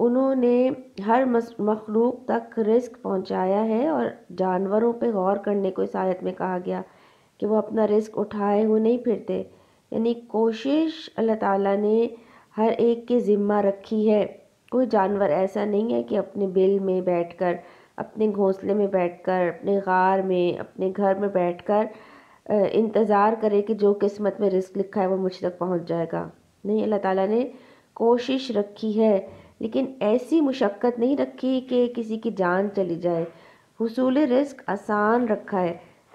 انہوں نے ہر مخلوق تک رزق پہنچایا ہے، اور جانوروں پہ غور کرنے کو اس آیت میں کہا گیا کہ وہ اپنا رزق اٹھائے ہوئے نہیں پھرتے، یعنی کوشش اللہ تعالیٰ نے ہر ایک کے ذمہ رکھی ہے۔ کوئی جانور ایسا نہیں ہے کہ اپنے بل میں بیٹھ کر، اپنے گھونسلے میں بیٹھ کر، اپنے غار میں، اپنے گھر میں بیٹھ کر انتظار کرے کہ جو قسمت میں رزق لکھا ہے وہ مجھ تک پہنچ جائے گا۔ نہیں، اللہ تعالیٰ نے کوشش رکھی ہے، لیکن ایسی مشقت نہیں رکھی کہ کسی کی جان چلی جائے۔ حصول رزق آسان رکھا ہے،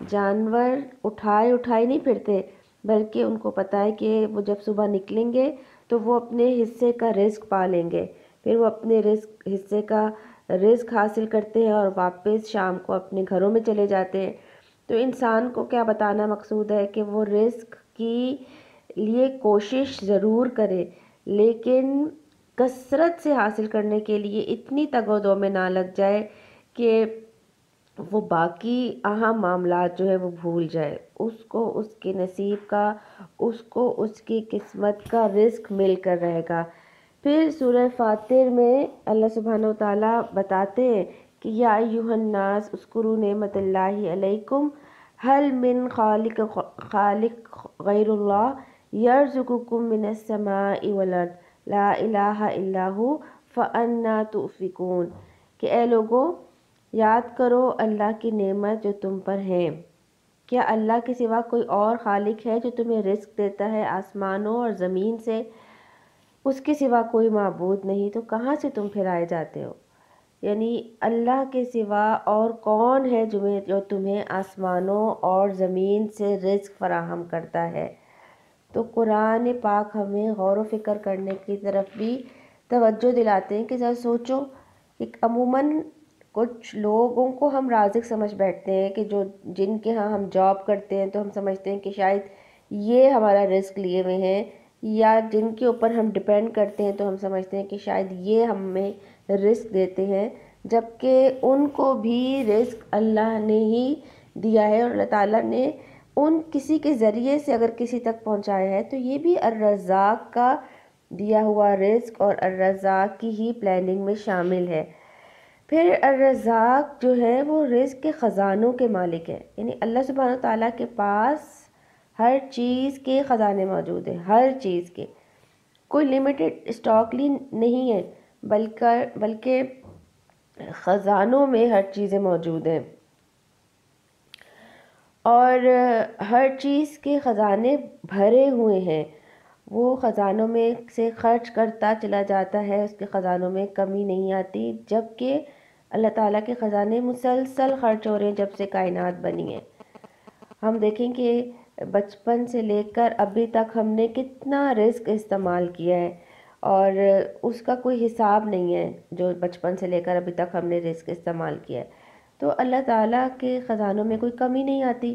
جانور اٹھائے نہیں پھرتے، بلکہ ان کو پتہ ہے کہ وہ جب صبح نکلیں گے تو وہ اپنے حصے کا رزق پا لیں گے، پھر وہ اپنے حصے کا رزق حاصل کرتے ہیں اور واپس شام کو اپنے گھروں میں چلے جاتے ہیں۔ تو انسان کو کیا بتانا مقصود ہے کہ وہ رزق کی لیے کوشش ضرور کرے، لیکن کثرت سے حاصل کرنے کے لیے اتنی تگ و دو میں نہ لگ جائے کہ وہ باقی اہم معاملات جو ہے وہ بھول جائے۔ اس کو اس کے نصیب کا، اس کو اس کی قسمت کا رزق مل کر رہے گا۔ پھر سورہ فاطر میں اللہ سبحانہ وتعالیٰ بتاتے ہیں کہ یا ایھا الناس اذکروا نعمت اللہ علیکم هل من خالق غیر اللہ یرزقکم من السماء والارض لا الہ الا ھو فانا تؤفکون، کہ اے لوگو یاد کرو اللہ کی نعمت جو تم پر ہے۔ کیا اللہ کے سوا کوئی اور خالق ہے جو تمہیں رزق دیتا ہے آسمانوں اور زمین سے؟ اس کے سوا کوئی معبود نہیں، تو کہاں سے تم پھر آئے جاتے ہو؟ یعنی اللہ کے سوا اور کون ہے جو تمہیں آسمانوں اور زمین سے رزق فراہم کرتا ہے؟ تو قرآن پاک ہمیں غور و فکر کرنے کی طرف بھی توجہ دلاتے ہیں کہ ذرا سوچو کہ عموماً کچھ لوگوں کو ہم رازق سمجھ بیٹھتے ہیں کہ جن کے ہاں ہم جاب کرتے ہیں تو ہم سمجھتے ہیں کہ شاید یہ ہمارا رزق لیے ہوئے ہیں، یا جن کے اوپر ہم ڈپینڈ کرتے ہیں تو ہم سمجھتے ہیں کہ شاید یہ ہمیں رزق دیتے ہیں، جبکہ ان کو بھی رزق اللہ نے ہی دیا ہے، اور اللہ تعالیٰ نے ان کسی کے ذریعے سے اگر کسی تک پہنچایا ہے تو یہ بھی الرزاق کا دیا ہوا رزق اور الرزاق کی ہی پلاننگ میں شامل ہے۔ پھر الرزاق جو ہے وہ رزق کے خزانوں کے مالک ہے، یعنی اللہ سبحانہ تعالیٰ کے پاس ہر چیز کے خزانے موجود ہیں، ہر چیز کے، کوئی لیمیٹڈ اسٹاک نہیں ہے، بلکہ خزانوں میں ہر چیزیں موجود ہیں، اور ہر چیز کے خزانے بھرے ہوئے ہیں، وہ خزانوں میں سے خرچ کرتا چلا جاتا ہے، اس کے خزانوں میں کمی نہیں آتی، جبکہ اللہ تعالیٰ کے خزانے مسلسل خرچ ہو رہے ہیں جب سے کائنات بنی ہے۔ ہم دیکھیں کہ بچپن سے لے کر ابھی تک ہم نے کتنا رزق استعمال کیا ہے، اور اس کا کوئی حساب نہیں ہے، جو بچپن سے لے کر ابھی تک ہم نے رزق استعمال کیا ہے۔ تو اللہ تعالیٰ کے خزانوں میں کوئی کمی نہیں آتی،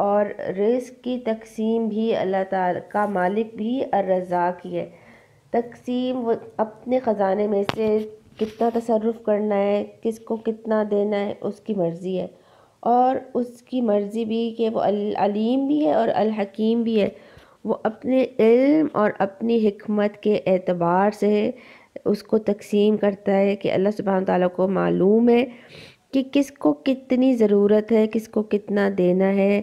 اور رزق کی تقسیم بھی اللہ تعالیٰ کا مالک بھی الرزاق ہی ہے۔ تقسیم وہ اپنے خزانے میں سے کتنا تصرف کرنا ہے، کس کو کتنا دینا ہے، اس کی مرضی ہے، اور اس کی مرضی بھی کہ وہ العلیم بھی ہے اور الحکیم بھی ہے، وہ اپنے علم اور اپنی حکمت کے اعتبار سے اس کو تقسیم کرتا ہے کہ اللہ سبحانہ تعالیٰ کو معلوم ہے کہ کس کو کتنی ضرورت ہے، کس کو کتنا دینا ہے،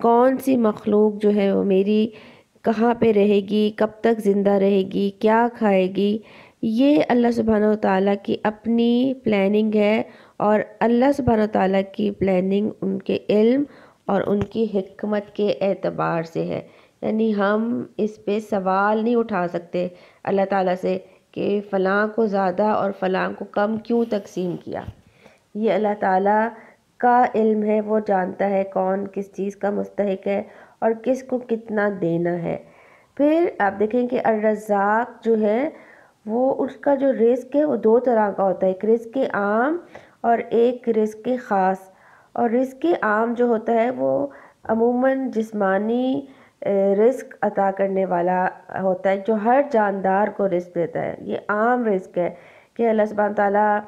کون سی مخلوق جو ہے وہ میری کہاں پہ رہے گی، کب تک زندہ رہے گی، کیا کھائے گی، یہ اللہ سبحانہ وتعالیٰ کی اپنی پلاننگ ہے، اور اللہ سبحانہ وتعالیٰ کی پلاننگ ان کے علم اور ان کی حکمت کے اعتبار سے ہے۔ یعنی ہم اس پہ سوال نہیں اٹھا سکتے اللہ تعالیٰ سے کہ فلاں کو زیادہ اور فلاں کو کم کیوں تقسیم کیا۔ یہ اللہ تعالیٰ کا علم ہے، وہ جانتا ہے کون کس چیز کا مستحق ہے اور کس کو کتنا دینا ہے۔ پھر آپ دیکھیں کہ الرزاق جو ہے وہ اس کا جو رزق ہے وہ دو طرح کا ہوتا ہے، ایک رزق عام اور ایک رزق خاص۔ اور رزق عام جو ہوتا ہے وہ عموماً جسمانی رزق عطا کرنے والا ہوتا ہے، جو ہر جاندار کو رزق دیتا ہے، یہ عام رزق ہے کہ اللہ سبحانہ تعالیٰ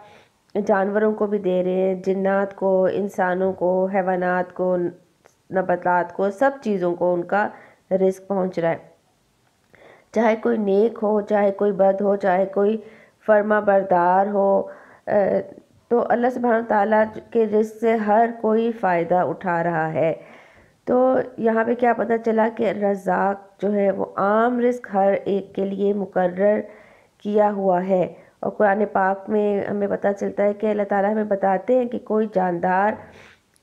جانوروں کو بھی دے رہے ہیں، جنات کو، انسانوں کو، حیوانات کو، نباتات کو، سب چیزوں کو ان کا رزق پہنچ رہا ہے، چاہے کوئی نیک ہو، چاہے کوئی بد ہو، چاہے کوئی فرما بردار ہو تو اللہ سبحانہ تعالیٰ کے رزق سے ہر کوئی فائدہ اٹھا رہا ہے۔ تو یہاں پہ کیا پتہ چلا کہ رزاق جو ہے وہ عام رزق ہر ایک کے لیے مقرر کیا ہوا ہے، اور قرآن پاک میں ہمیں پتہ چلتا ہے کہ اللہ تعالیٰ ہمیں بتاتے ہیں کہ کوئی جاندار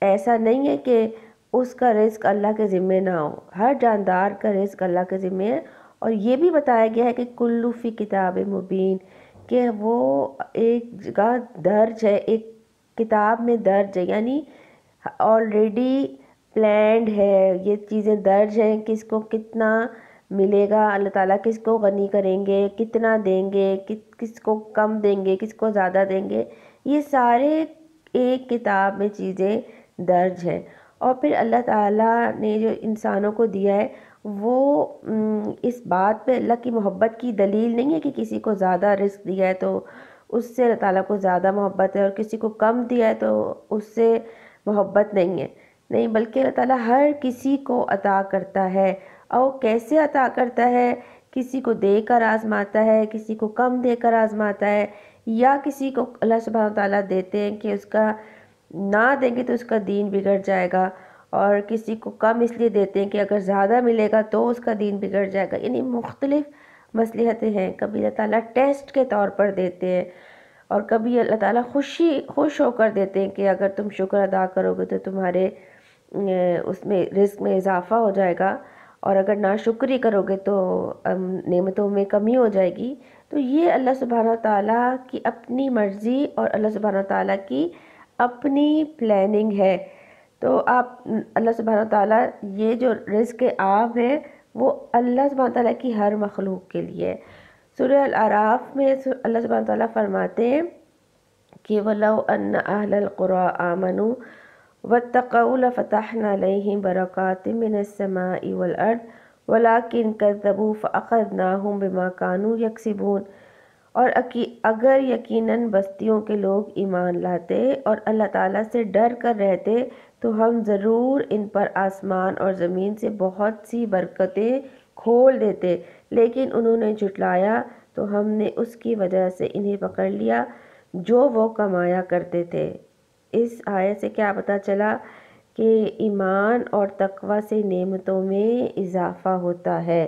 ایسا نہیں ہے کہ اس کا رزق اللہ کے ذمے نہ ہو، ہر جاندار کا رزق اللہ کے ذمے ہے۔ اور یہ بھی بتایا گیا ہے کہ کلو فی کتاب مبین، کہ وہ ایک جگہ درج ہے، ایک کتاب میں درج ہے، یعنی آلریڈی پلانڈ ہے، یہ چیزیں درج ہیں، کس کو کتنا ملے گا، اللہ تعالیٰ کس کو غنی کریں گے، کتنا دیں گے، کس کو کم دیں گے، کس کو زیادہ دیں گے، یہ سارے ایک کتاب میں چیزیں درج ہیں۔ اور پھر اللہ تعالیٰ نے جو انسانوں کو دیا ہے وہ اس بات پہ اللہ کی محبت کی دلیل نہیں ہے کہ کسی کو زیادہ رزق دیا ہے تو اس سے اللہ تعالیٰ کو زیادہ محبت ہے، اور کسی کو کم دیا ہے تو اس سے محبت نہیں ہے، نہیں، بلکہ اللہ تعالیٰ ہر کسی کو عطا کرتا ہے۔ اور کیسے عطا کرتا ہے؟ کسی کو دے کر آزماتا ہے، کسی کو کم دے کر آزماتا ہے، یا کسی کو اللہ سبحانہ تعالیٰ دیتے ہیں کہ اس کا نہ دیں گے تو اس کا دین بگڑ جائے گا، اور کسی کو کم اس لیے دیتے ہیں کہ اگر زیادہ ملے گا تو اس کا دین بگڑ جائے گا، یعنی مختلف مصلحتیں ہیں۔ کبھی اللہ تعالیٰ ٹیسٹ کے طور پر دیتے ہیں، اور کبھی اللہ تعالیٰ خوش ہو کر دیتے ہیں کہ اگر تم شکر ادا کرو گے تو تمہارے اس میں رزق میں اضافہ ہو جائے گا، اور اگر ناشکری کرو گے تو نعمتوں میں کمی ہو جائے گی۔ تو یہ اللہ سبحانہ تعالیٰ کی اپنی مرضی اور اللہ سبحانہ تعالیٰ کی اپنی پلاننگ ہے۔ تو اللہ سبحانہ تعالیٰ یہ جو رزق عام ہے وہ اللہ سبحانہ تعالیٰ کی ہر مخلوق کے لیے ہے۔ سورہ الاعراف میں اللہ سبحانہ تعالیٰ فرماتے ہیں کہ وَلَوْ أَنَّ أَهْلَ الْقُرَىٰ آمَنُوا وَاتَّقَوْا لَفَتَحْنَا عَلَيْهِمْ بَرَكَاتٍ مِّنَ السَّمَاءِ وَالْأَرْضِ وَلَٰكِن كَذَّبُوا فَأَخَذْنَاهُمْ بِمَا كَانُوا يَكْسِبُونَ۔ اور اگر یقیناً بستیوں کے لوگ ایمان لاتے اور اللہ تعالیٰ سے ڈر کر رہتے تو ہم ضرور ان پر آسمان اور زمین سے بہت سی برکتیں کھول دیتے، لیکن انہوں نے جھٹلایا تو ہم نے اس کی وجہ سے انہیں پکڑ لیا جو وہ کمایا کرتے تھے۔ اس آیت سے کیا پتہ چلا کہ ایمان اور تقوی سے نعمتوں میں اضافہ ہوتا ہے۔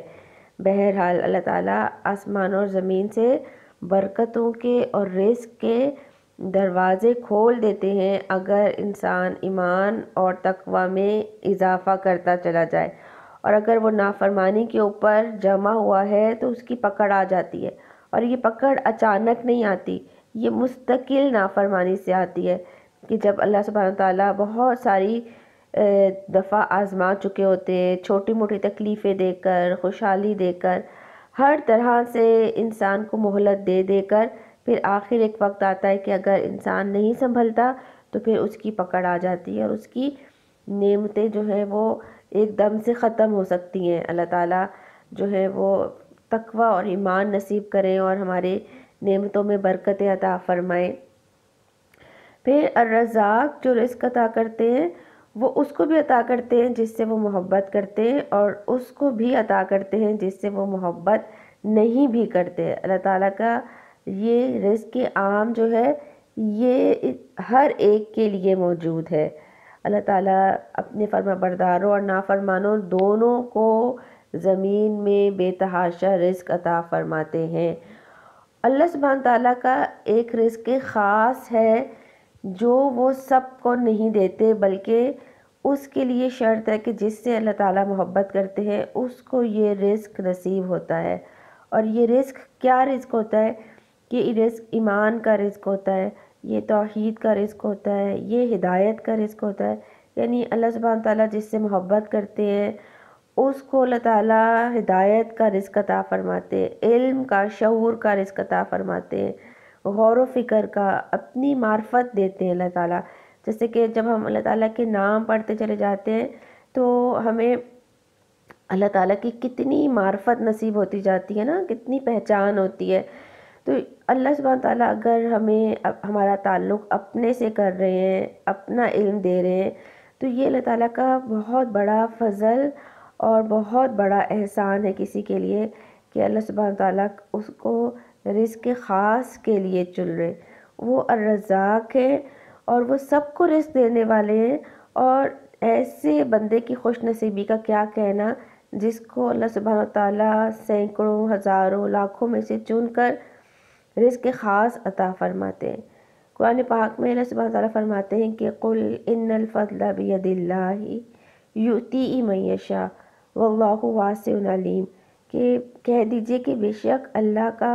بہرحال اللہ تعالیٰ آسمان اور زمین سے برکتوں کے اور رزق کے دروازے کھول دیتے ہیں اگر انسان ایمان اور تقوی میں اضافہ کرتا چلا جائے، اور اگر وہ نافرمانی کے اوپر جمع ہوا ہے تو اس کی پکڑ آ جاتی ہے، اور یہ پکڑ اچانک نہیں آتی، یہ مستقل نافرمانی سے آتی ہے کہ جب اللہ سبحانہ تعالیٰ بہت ساری دفعہ آزما چکے ہوتے ہیں، چھوٹی موٹی تکلیفیں دے کر، خوشحالی دے کر، ہر طرح سے انسان کو مہلت دے دے کر، پھر آخر ایک وقت آتا ہے کہ اگر انسان نہیں سنبھلتا تو پھر اس کی پکڑ آ جاتی ہے اور اس کی نعمتیں جو ہیں وہ ایک دم سے ختم ہو سکتی ہیں۔ اللہ تعالیٰ جو ہے وہ تقوی اور ایمان نصیب کریں اور ہمارے نعمتوں میں برکتیں عطا فرمائیں۔ پھر الرزاق جو رزق عطا کرتے ہیں وہ اس کو بھی عطا کرتے ہیں جس سے وہ محبت کرتے ہیں، اور اس کو بھی عطا کرتے ہیں جس سے وہ محبت نہیں بھی کرتے۔ اللہ تعالیٰ کا یہ رزق عام جو ہے یہ ہر ایک کے لیے موجود ہے۔ اللہ تعالیٰ اپنے فرما برداروں اور نافرمانوں دونوں کو زمین میں بے تحاشا رزق عطا فرماتے ہیں۔ اللہ سبحانہ تعالیٰ کا ایک رزق خاص ہے جو وہ سب کو نہیں دیتے، بلکہ اس کے لیے شرط ہے کہ جس سے اللہ تعالیٰ محبت کرتے ہیں اس کو یہ رزق نصیب ہوتا ہے۔ اور یہ رزق کیا رزق ہوتا ہے؟ کہ یہ رزق ایمان کا رزق ہوتا ہے، یہ توحید کا رزق ہوتا ہے، یہ ہدایت کا رزق ہوتا ہے، یعنی اللہ سبحانہ تعالیٰ جس سے محبت کرتے ہیں اس کو اللہ تعالیٰ ہدایت کا رزق عطا فرماتے ہیں، علم کا، شعور کا رزق عطا فرماتے ہیں، غور و فکر کا، اپنی معرفت دیتے ہیں اللہ تعالیٰ۔ جیسے کہ جب ہم اللہ تعالیٰ کے نام پڑھتے چلے جاتے ہیں تو ہمیں اللہ تعالیٰ کی کتنی معرفت نصیب ہوتی جاتی ہے نا، کتنی پہچان ہوتی ہے۔ تو اللہ سبحانہ تعالیٰ اگر ہمیں ہمارا تعلق اپنے سے کر رہے ہیں، اپنا علم دے رہے ہیں، تو یہ اللہ تعالیٰ کا بہت بڑا فضل اور بہت بڑا احسان ہے کسی کے لیے کہ اللہ سبحانہ تعالیٰ اس کو رزق خاص کے لیے چن رہے۔ وہ الرزاق ہے اور وہ سب کو رزق دینے والے ہیں۔ اور ایسے بندے کی خوش نصیبی کا کیا کہنا جس کو اللہ سبحانہ وتعالیٰ سینکڑوں، ہزاروں، لاکھوں میں سے چن کر رزق خاص عطا فرماتے ہیں۔ قرآن پاک میں اللہ سبحانہ وتعالیٰ فرماتے ہیں کہ قُلْ إِنَّ الْفَضْلَ بِيَدِ اللَّهِ يُؤْتِیہِ مَن یَشَاءُ وَاللَّهُ وَاسِعٌ عَلِیمٌ، کہ کہہ دیجئے کہ بے شک اللہ کا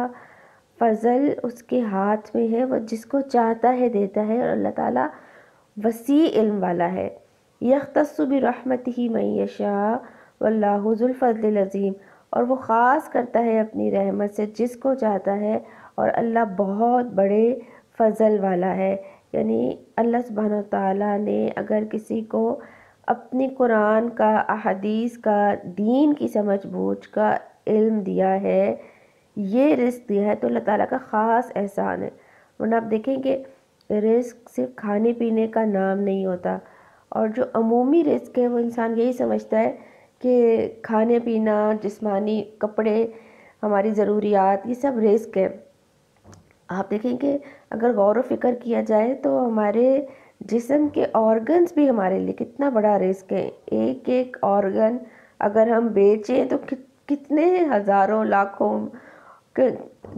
فضل اس کے ہاتھ میں ہے، وہ جس کو چاہتا ہے دیتا ہے، اور اللہ تعالیٰ وسیع علم والا ہے۔ یختص برحمتہ من یشاء واللہ ذو الفضل العظیم، اور وہ خاص کرتا ہے اپنی رحمت سے جس کو چاہتا ہے، اور اللہ بہت بڑے فضل والا ہے۔ یعنی اللہ سبحانہ تعالیٰ نے اگر کسی کو اپنے قرآن کا، احادیث کا، دین کی سمجھ بوجھ کا علم دیا ہے، یہ رزق دیا ہے، تو اللہ تعالیٰ کا خاص احسان ہے۔ ورنہ آپ دیکھیں کہ رزق صرف کھانے پینے کا نام نہیں ہوتا، اور جو عمومی رزق ہے وہ انسان یہی سمجھتا ہے کہ کھانے پینا، جسمانی کپڑے، ہماری ضروریات، یہ سب رزق ہے۔ آپ دیکھیں کہ اگر غور و فکر کیا جائے تو ہمارے جسم کے آرگنز بھی ہمارے لیے کتنا بڑا رزق ہے۔ ایک ایک آرگن اگر ہم بیچیں تو کتنے ہزاروں، لاکھوں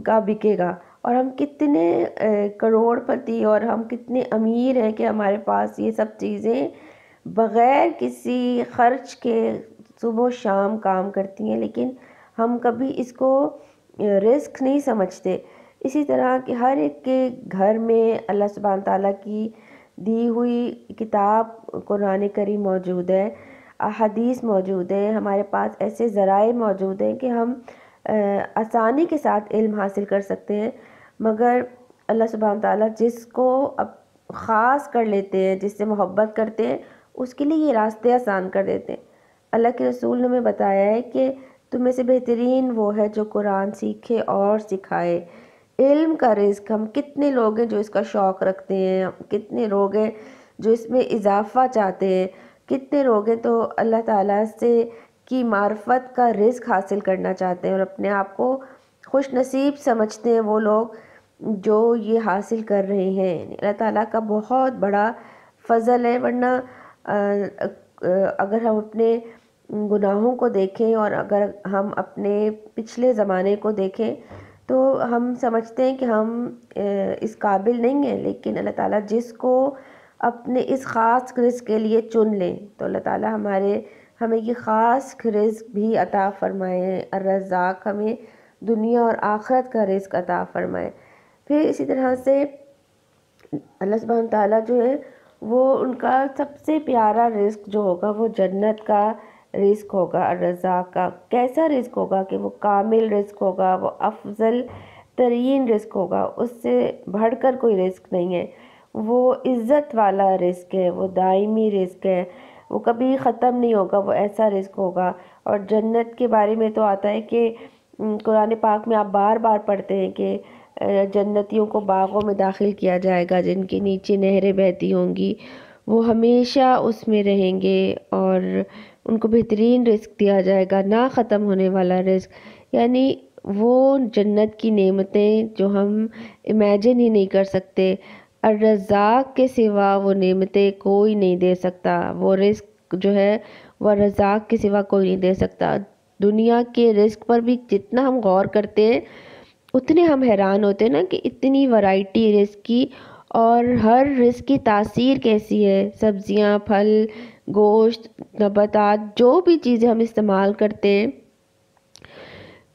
کا بکے گا، اور ہم کتنے کروڑ پتی اور ہم کتنے امیر ہیں کہ ہمارے پاس یہ سب چیزیں بغیر کسی خرچ کے صبح و شام کام کرتی ہیں، لیکن ہم کبھی اس کو رزق نہیں سمجھتے۔ اسی طرح کہ ہر ایک کے گھر میں اللہ سبحانہ تعالیٰ کی دی ہوئی کتاب قرآن کریم موجود ہے، احادیث موجود ہے، ہمارے پاس ایسے ذرائع موجود ہیں کہ ہم آسانی کے ساتھ علم حاصل کر سکتے ہیں، مگر اللہ سبحانہ تعالیٰ جس کو اب خاص کر لیتے ہیں، جس سے محبت کرتے ہیں، اس کے لیے یہ راستے آسان کر دیتے ہیں۔ اللہ کے رسول نے ہمیں بتایا ہے کہ تم میں سے بہترین وہ ہے جو قرآن سیکھے اور سکھائے۔ علم کا رزق، ہم کتنے لوگ ہیں جو اس کا شوق رکھتے ہیں، کتنے لوگ ہیں جو اس میں اضافہ چاہتے ہیں، کتنے لوگ ہیں تو اللہ تعالیٰ سے کی معرفت کا رزق حاصل کرنا چاہتے ہیں، اور اپنے آپ کو خوش نصیب سمجھتے ہیں وہ لوگ جو یہ حاصل کر رہے ہیں۔ اللہ تعالیٰ کا بہت بڑا فضل ہے۔ ورنہ اگر ہم اپنے گناہوں کو دیکھیں اور اگر ہم اپنے پچھلے زمانے کو دیکھیں تو ہم سمجھتے ہیں کہ ہم اس قابل نہیں ہیں، لیکن اللہ تعالیٰ جس کو اپنے اس خاص رزق کے لیے چن لیں تو اللہ تعالیٰ ہمیں یہ خاص رزق بھی عطا فرمائے۔ الرزاق ہمیں دنیا اور آخرت کا رزق عطا فرمائے۔ پھر اسی طرح سے اللہ سبحانہ تعالیٰ جو ہے وہ ان کا سب سے پیارا رزق جو ہوگا وہ جنت کا رزق ہوگا۔ الرزاق کا کیسا رزق ہوگا کہ وہ کامل رزق ہوگا، وہ افضل ترین رزق ہوگا، اس سے بڑھ کر کوئی رزق نہیں ہے۔ وہ عزت والا رزق ہے، وہ دائمی رزق ہے، وہ کبھی ختم نہیں ہوگا، وہ ایسا رزق ہوگا۔ اور جنت کے بارے میں تو آتا ہے کہ قرآن پاک میں آپ بار بار پڑھتے ہیں کہ جنتیوں کو باغوں میں داخل کیا جائے گا جن کے نیچے نہریں بہتی ہوں گی، وہ ہمیشہ اس میں رہیں گے، اور ان کو بہترین رزق دیا جائے گا، نہ ختم ہونے والا رزق۔ یعنی وہ جنت کی نعمتیں جو ہم امیجن ہی نہیں کر سکتے، الرزاق کے سوا وہ نعمتیں کوئی نہیں دے سکتا، وہ رزق جو ہے وہ الرزاق کے سوا کوئی نہیں دے سکتا۔ دنیا کے رزق پر بھی جتنا ہم غور کرتے ہیں اتنے ہم حیران ہوتے ہیں نا کہ اتنی ورائٹی رزق کی، اور ہر رزق کی تاثیر کیسی ہے۔ سبزیاں، پھل، گوشت، نباتات، جو بھی چیزیں ہم استعمال کرتے ہیں،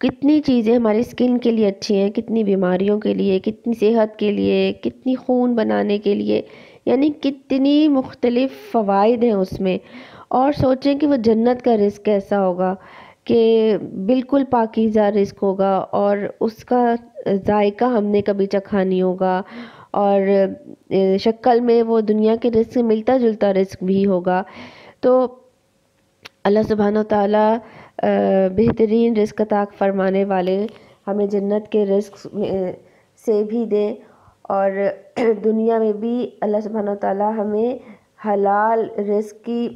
کتنی چیزیں ہماری اسکن کے لیے اچھی ہیں، کتنی بیماریوں کے لیے، کتنی صحت کے لیے، کتنی خون بنانے کے لیے، یعنی کتنی مختلف فوائد ہیں اس میں۔ اور سوچیں کہ وہ جنت کا رزق کیسا ہوگا کہ بالکل پاکیزہ رزق ہوگا، اور اس کا ذائقہ ہم نے کبھی چکھا نہیں ہوگا، اور شکل میں وہ دنیا کے رزق سے ملتا جلتا رزق بھی ہوگا۔ تو اللہ سبحانہ تعالیٰ بہترین رزق عطا فرمانے والے، ہمیں جنت کے رزق سے بھی دے، اور دنیا میں بھی اللہ سبحانہ تعالیٰ ہمیں حلال رزق کی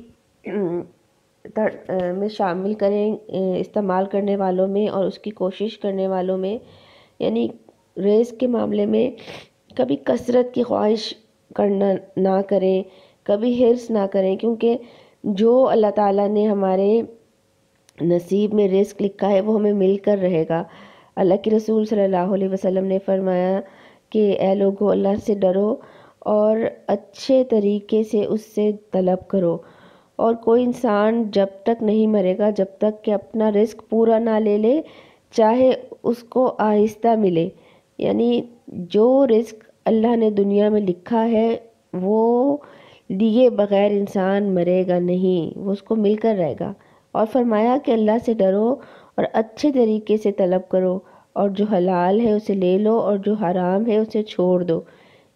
میں شامل کریں، استعمال کرنے والوں میں اور اس کی کوشش کرنے والوں میں۔ یعنی رزق کے معاملے میں کبھی کثرت کی خواہش کرنا نہ کریں، کبھی حرص نہ کریں، کیونکہ جو اللہ تعالیٰ نے ہمارے نصیب میں رزق لکھا ہے وہ ہمیں مل کر رہے گا۔ اللہ کے رسول صلی اللہ علیہ وسلم نے فرمایا کہ اے لوگو، اللہ سے ڈرو اور اچھے طریقے سے اس سے طلب کرو، اور کوئی انسان جب تک نہیں مرے گا جب تک کہ اپنا رزق پورا نہ لے لے، چاہے اس کو آہستہ ملے، یعنی جو رزق اللہ نے دنیا میں لکھا ہے وہ لیے بغیر انسان مرے گا نہیں، وہ اس کو مل کر رہے گا۔ اور فرمایا کہ اللہ سے ڈرو اور اچھے طریقے سے طلب کرو، اور جو حلال ہے اسے لے لو اور جو حرام ہے اسے چھوڑ دو،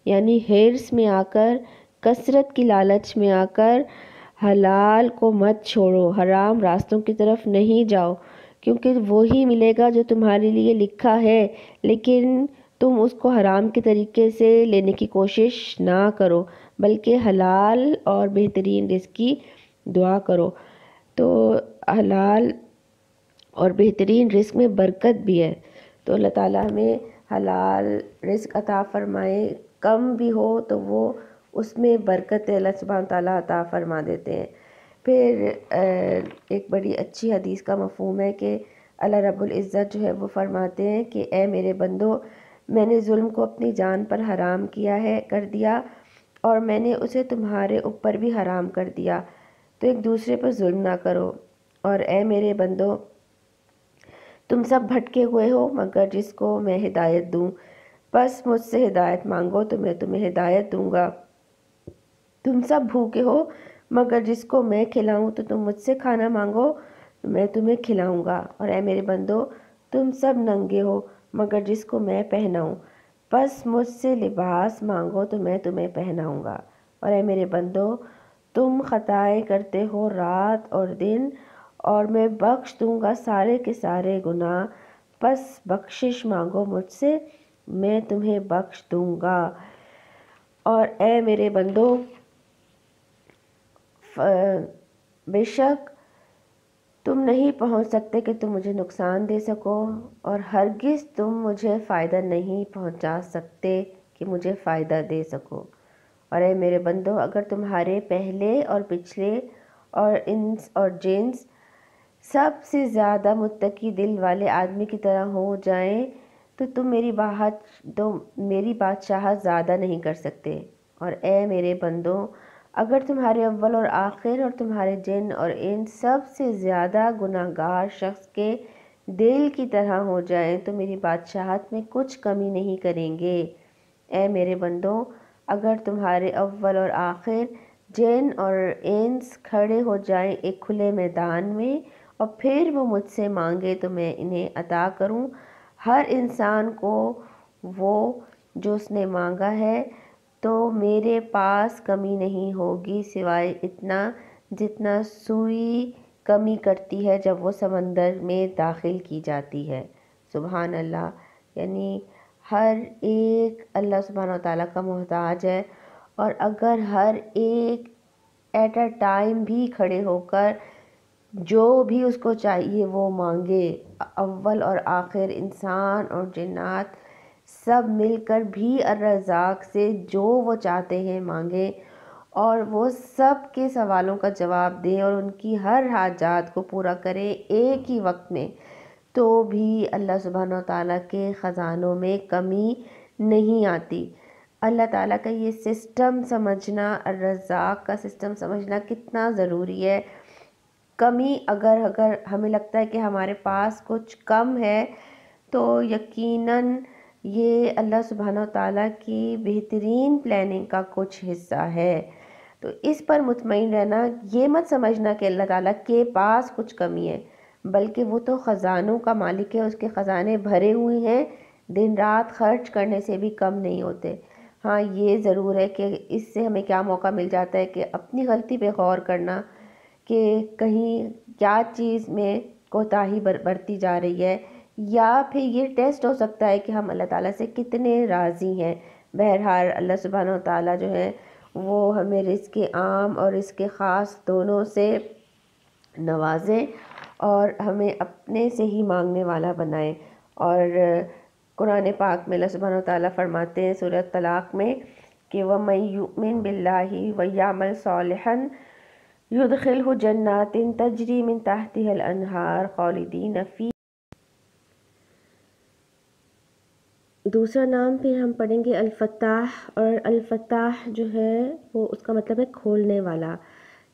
یعنی حرص میں آ کر، کثرت کی لالچ میں آ کر حلال کو مت چھوڑو، حرام راستوں کی طرف نہیں جاؤ، کیونکہ وہی ملے گا جو تمہارے لیے لکھا ہے، لیکن تم اس کو حرام کے طریقے سے لینے کی کوشش نہ کرو، بلکہ حلال اور بہترین رزق کی دعا کرو۔ تو حلال اور بہترین رزق میں برکت بھی ہے، تو اللہ تعالیٰ ہمیں حلال رزق عطا فرمائے، کم بھی ہو تو وہ اس میں برکت اللہ سبحانہ تعالیٰ عطا فرما دیتے ہیں۔ پھر ایک بڑی اچھی حدیث کا مفہوم ہے کہ اللہ رب العزت جو ہے وہ فرماتے ہیں کہ اے میرے بندو، میں نے ظلم کو اپنی جان پر حرام کر دیا، اور میں نے اسے تمہارے اوپر بھی حرام کر دیا، تو ایک دوسرے پر ظلم نہ کرو۔ اور اے میرے بندو، تم سب بھٹکے ہوئے ہو مگر جس کو میں ہدایت دوں، بس مجھ سے ہدایت مانگو تو میں تمہیں ہدایت دوں گا۔ تم سب بھوکے ہو مگر جس کو میں کھلاؤں تو تم مجھ سے کھانا مانگو تو میں تمہیں کھلاؤں گا۔ اور اے میرے بندو، تم سب ننگے ہو مگر جس کو میں پہناؤں، بس مجھ سے لباس مانگو تو میں تمہیں پہناؤں گا۔ اور اے میرے بندو، تم خطائیں کرتے ہو رات اور دن، اور میں بخش دوں گا سارے کے سارے گناہ، بس بخشش مانگو مجھ سے، میں تمہیں بخش دوں گا۔ اور اے میرے بندو، بے شک تم نہیں پہنچ سکتے کہ تم مجھے نقصان دے سکو، اور ہرگز تم مجھے فائدہ نہیں پہنچا سکتے کہ مجھے فائدہ دے سکو۔ اور اے میرے بندو، اگر تمہارے پہلے اور پچھلے اور انس اور جنس سب سے زیادہ متقی دل والے آدمی کی طرح ہو جائیں تو تم میری بادشاہت زیادہ نہیں کر سکتے۔ اور اے میرے بندو، اگر تمہارے اول اور آخر اور تمہارے جن اور انس سب سے زیادہ گناہ گار شخص کے دل کی طرح ہو جائیں تو میری بادشاہت میں کچھ کمی نہیں کریں گے۔ اے میرے بندو، اگر تمہارے اول اور آخر جن اور انس کھڑے ہو جائیں ایک کھلے میدان میں اور پھر وہ مجھ سے مانگے تو میں انہیں عطا کروں ہر انسان کو وہ جو اس نے مانگا ہے، تو میرے پاس کمی نہیں ہوگی سوائے اتنا جتنا سوئی کمی کرتی ہے جب وہ سمندر میں داخل کی جاتی ہے۔ سبحان اللہ، یعنی ہر ایک اللہ سبحانہ تعالیٰ کا محتاج ہے، اور اگر ہر ایک ایٹ اے ٹائم بھی کھڑے ہو کر جو بھی اس کو چاہیے وہ مانگے، اول اور آخر انسان اور جنات سب مل کر بھی الرزاق سے جو وہ چاہتے ہیں مانگیں، اور وہ سب کے سوالوں کا جواب دیں اور ان کی ہر حاجات کو پورا کریں ایک ہی وقت میں، تو بھی اللہ سبحانہ تعالیٰ کے خزانوں میں کمی نہیں آتی۔ اللہ تعالیٰ کا یہ سسٹم سمجھنا، الرزاق کا سسٹم سمجھنا کتنا ضروری ہے۔ کمی اگر ہمیں لگتا ہے کہ ہمارے پاس کچھ کم ہے تو یقیناً یہ اللہ سبحانہ تعالیٰ کی بہترین پلاننگ کا کچھ حصہ ہے۔ تو اس پر مطمئن رہنا، یہ مت سمجھنا کہ اللہ تعالیٰ کے پاس کچھ کمی ہے، بلکہ وہ تو خزانوں کا مالک ہے، اس کے خزانے بھرے ہوئے ہیں، دن رات خرچ کرنے سے بھی کم نہیں ہوتے۔ ہاں یہ ضرور ہے کہ اس سے ہمیں کیا موقع مل جاتا ہے کہ اپنی غلطی پہ غور کرنا کہ کہیں کیا چیز میں کوتاہی برتی جا رہی ہے، یا پھر یہ ٹیسٹ ہو سکتا ہے کہ ہم اللہ تعالیٰ سے کتنے راضی ہیں۔ بہرحال اللہ سبحانہ و تعالیٰ جو ہے وہ ہمیں رزق عام اور رزق خاص دونوں سے نوازیں اور ہمیں اپنے سے ہی مانگنے والا بنائے، اور قرآن پاک میں اللہ سبحانہ وتعالیٰ فرماتے ہیں سورہ طلاق میں کہ وَمَن يُؤْمِن بِاللَّهِ وَيَعْمَلْ صَالِحًا يُدْخِلْهُ جَنَّاتٍ تَجْرِي مِن تَحْتِهَا الْأَنْهَارُ خَالِدِينَ فِيهَا۔ دوسرا نام پھر ہم پڑھیں گے الفتاح، اور الفتاح جو ہے وہ اس کا مطلب ہے کھولنے والا۔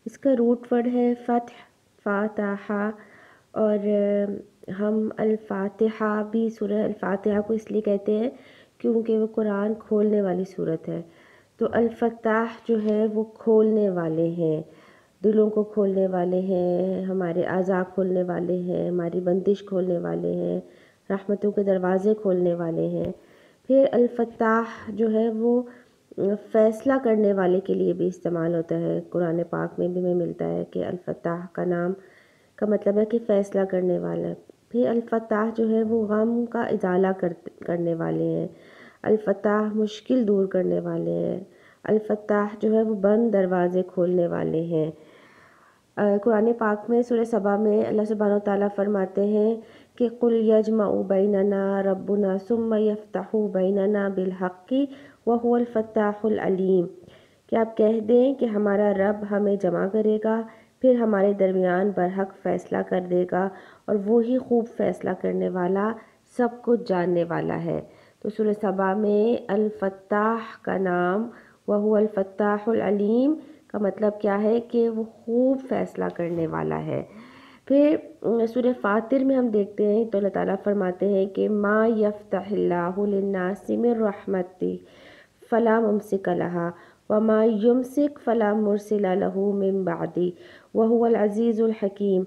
اس کا روٹ ورڈ ہے فتح، فاتحہ، اور ہم الفاتحہ بھی سورہ الفاتحہ کو اس لیے کہتے ہیں کیونکہ وہ قرآن کھولنے والی صورت ہے۔ تو الفتاح جو ہے وہ کھولنے والے ہیں، دلوں کو کھولنے والے ہیں، ہمارے اعضاء کھولنے والے ہیں، ہماری بندش کھولنے والے ہیں، رحمتوں کے دروازے کھولنے والے ہیں۔ پھر الفتاح جو ہے وہ فیصلہ کرنے والے کے لیے بھی استعمال ہوتا ہے، قرآن پاک میں بھی ہمیں ملتا ہے کہ الفتاح کا نام کا مطلب ہے کہ فیصلہ کرنے والا۔ پھر الفتاح جو ہے وہ غم کا ازالہ کرنے والے ہیں، الفتاح مشکل دور کرنے والے ہیں، الفتاح جو ہے وہ بند دروازے کھولنے والے ہیں۔ قرآن پاک میں سورہ سبا میں اللہ سبحانہ وتعالیٰ فرماتے ہیں کہ قُلْ يَجْمَعُ بَيْنَنَا رَبُّنَا ثُمَّ يَفْتَحُ بَيْنَنَا بِالْحَقِّ وَهُوَ الْفَتَّاحُ الْعَلِيمُ، کہ آپ کہہ دیں کہ ہمارا رب ہمیں جمع کرے گا، پھر ہمارے درمیان برحق فیصلہ کر دے گا، اور وہی خوب فیصلہ کرنے والا، سب کچھ جاننے والا ہے۔ تو سورہ سبا میں الفتاح کا نام وَهُوَ الْفَتَّاحُ الْعَلِيمُ کا مطلب کیا ہے کہ وہ خوب فیصلہ کرنے والا ہے۔ پھر سورہ فاطر میں ہم دیکھتے ہیں تو اللہ تعالیٰ فرماتے ہیں کہ ما یفتح اللہ للناس من رحمت فلا ممسک لها وما یمسک فلا مرسل له من بعدی وهو العزیز الحکیم،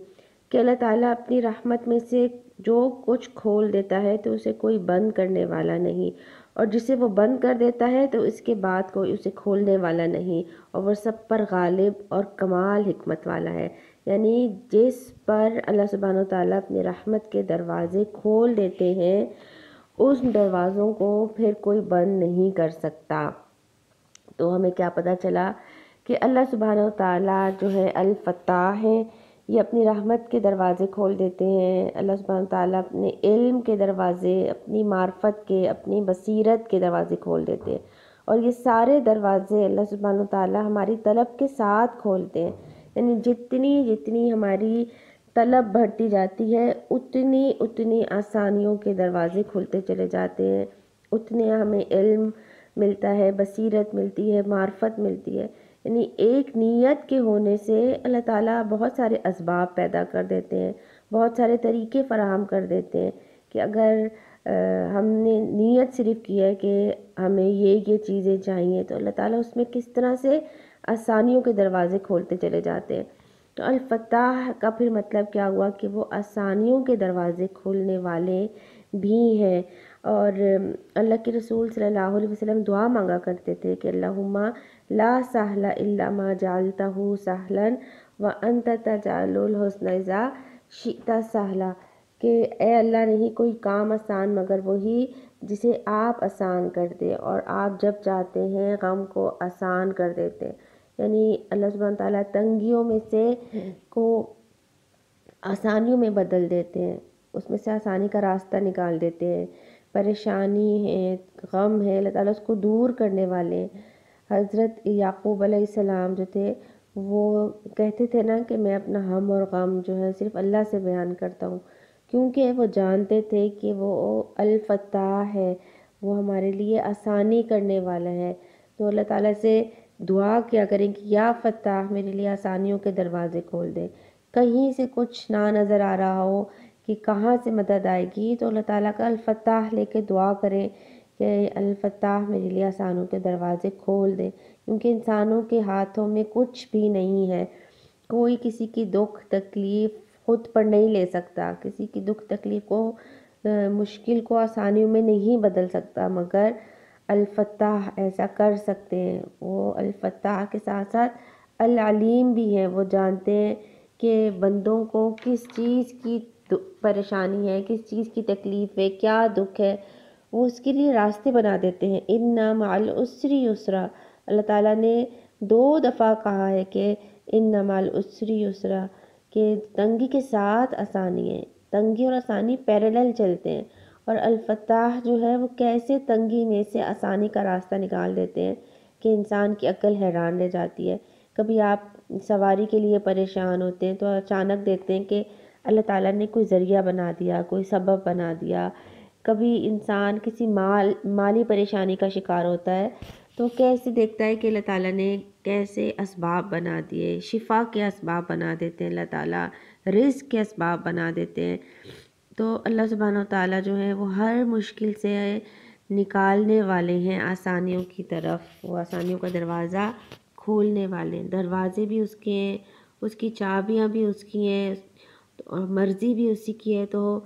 کہ اللہ تعالیٰ اپنی رحمت میں سے جو کچھ کھول دیتا ہے تو اسے کوئی بند کرنے والا نہیں، اور جسے وہ بند کر دیتا ہے تو اس کے بعد کوئی اسے کھولنے والا نہیں، اور وہ سب پر غالب اور کمال حکمت والا ہے۔ یعنی جس پر اللہ سبحانہ وتعالیٰ اپنی رحمت کے دروازے کھول دیتے ہیں اس دروازوں کو پھر کوئی بند نہیں کر سکتا۔ تو ہمیں کیا پتہ چلا کہ اللہ سبحانہ وتعالیٰ جو ہے الفتاح ہے، یہ اپنی رحمت کے دروازے کھول دیتے ہیں۔ اللہ سبحانہ وتعالیٰ اپنے علم کے دروازے، اپنی معرفت کے، اپنی بصیرت کے دروازے کھول دیتے ہیں، اور یہ سارے دروازے اللہ سبحانہ وتعالیٰ ہماری طلب کے ساتھ کھولتے ہیں۔ یعنی جتنی جتنی ہماری طلب بڑھتی جاتی ہے اتنی آسانیوں کے دروازے کھلتے چلے جاتے ہیں، اتنے ہمیں علم ملتا ہے، بصیرت ملتی ہے، معرفت ملتی ہے۔ یعنی ایک نیت کے ہونے سے اللہ تعالیٰ بہت سارے اسباب پیدا کر دیتے ہیں، بہت سارے طریقے فراہم کر دیتے ہیں کہ اگر ہم نے نیت صرف کی ہے کہ ہمیں یہ چیزیں چاہیے تو اللہ تعالیٰ اس میں کس طرح سے آسانیوں کے دروازے کھولتے چلے جاتے ہیں۔ تو الفتاح کا پھر مطلب کیا ہوا کہ وہ آسانیوں کے دروازے کھولنے والے بھی ہیں۔ اور اللہ کے رسول صلی اللہ علیہ وسلم دعا مانگا کرتے تھے کہ اللہم لا سہل الا ما جعلتہ سہلا وانت تجعل الحزن اذا شئت سہلا، کہ اے اللہ نہیں کوئی کام آسان مگر وہی جسے آپ آسان کر دے، اور آپ جب چاہتے ہیں غم کو آسان کر دیتے ہیں۔ یعنی اللہ سبحانہ تعالیٰ تنگیوں میں سے کو آسانیوں میں بدل دیتے ہیں، اس میں سے آسانی کا راستہ نکال دیتے ہیں۔ پریشانی ہے، غم ہے، اللہ تعالیٰ اس کو دور کرنے والے ہیں۔ حضرت یعقوب علیہ السلام جو تھے وہ کہتے تھے نا کہ میں اپنا ہم اور غم جو ہے صرف اللہ سے بیان کرتا ہوں، کیونکہ وہ جانتے تھے کہ وہ الفتاح ہے، وہ ہمارے لیے آسانی کرنے والا ہے۔ تو اللہ تعالیٰ سے دعا کیا کریں کہ یا فتاح میرے لیے آسانیوں کے دروازے کھول دے۔ کہیں سے کچھ نہ نظر آ رہا ہو کہ کہاں سے مدد آئے گی تو اللہ تعالیٰ کا الفتاح لے کے دعا کریں کہ الفتاح میرے لیے آسانیوں کے دروازے کھول دے، کیونکہ انسانوں کے ہاتھوں میں کچھ بھی نہیں ہے۔ کوئی کسی کی دکھ تکلیف خود پر نہیں لے سکتا، کسی کی دکھ تکلیف کو مشکل کو آسانیوں میں نہیں بدل سکتا، مگر الفتاح ایسا کر سکتے ہیں۔ وہ الفتاح کے ساتھ ساتھ العلیم بھی ہیں، وہ جانتے ہیں کہ بندوں کو کس چیز کی پریشانی ہے، کس چیز کی تکلیف ہے، کیا دکھ ہے، وہ اس کے لیے راستے بنا دیتے ہیں۔ ان مع العسر یسرا، اللہ تعالیٰ نے 2 دفعہ کہا ہے کہ ان مع العسر یسرا، کہ تنگی کے ساتھ آسانی ہے، تنگی اور آسانی پیرالل چلتے ہیں، اور الفتاح جو ہے وہ کیسے تنگی میں سے آسانی کا راستہ نکال دیتے ہیں کہ انسان کی عقل حیران رہ جاتی ہے۔ کبھی آپ سواری کے لیے پریشان ہوتے ہیں تو اچانک دیکھتے ہیں کہ اللہ تعالیٰ نے کوئی ذریعہ بنا دیا، کوئی سبب بنا دیا۔ کبھی انسان کسی مالی پریشانی کا شکار ہوتا ہے تو کیسے دیکھتا ہے کہ اللہ تعالیٰ نے کیسے اسباب بنا دیے، شفا کے اسباب بنا دیتے ہیں اللہ تعالیٰ، رزق کے اسباب بنا دیتے ہیں۔ تو اللہ سبحانہ و تعالیٰ جو ہے وہ ہر مشکل سے نکالنے والے ہیں آسانیوں کی طرف، وہ آسانیوں کا دروازہ کھولنے والے ہیں۔ دروازے بھی اس کے ہیں، اس کی چابیاں بھی اس کی ہیں اور مرضی بھی اسی کی ہے، تو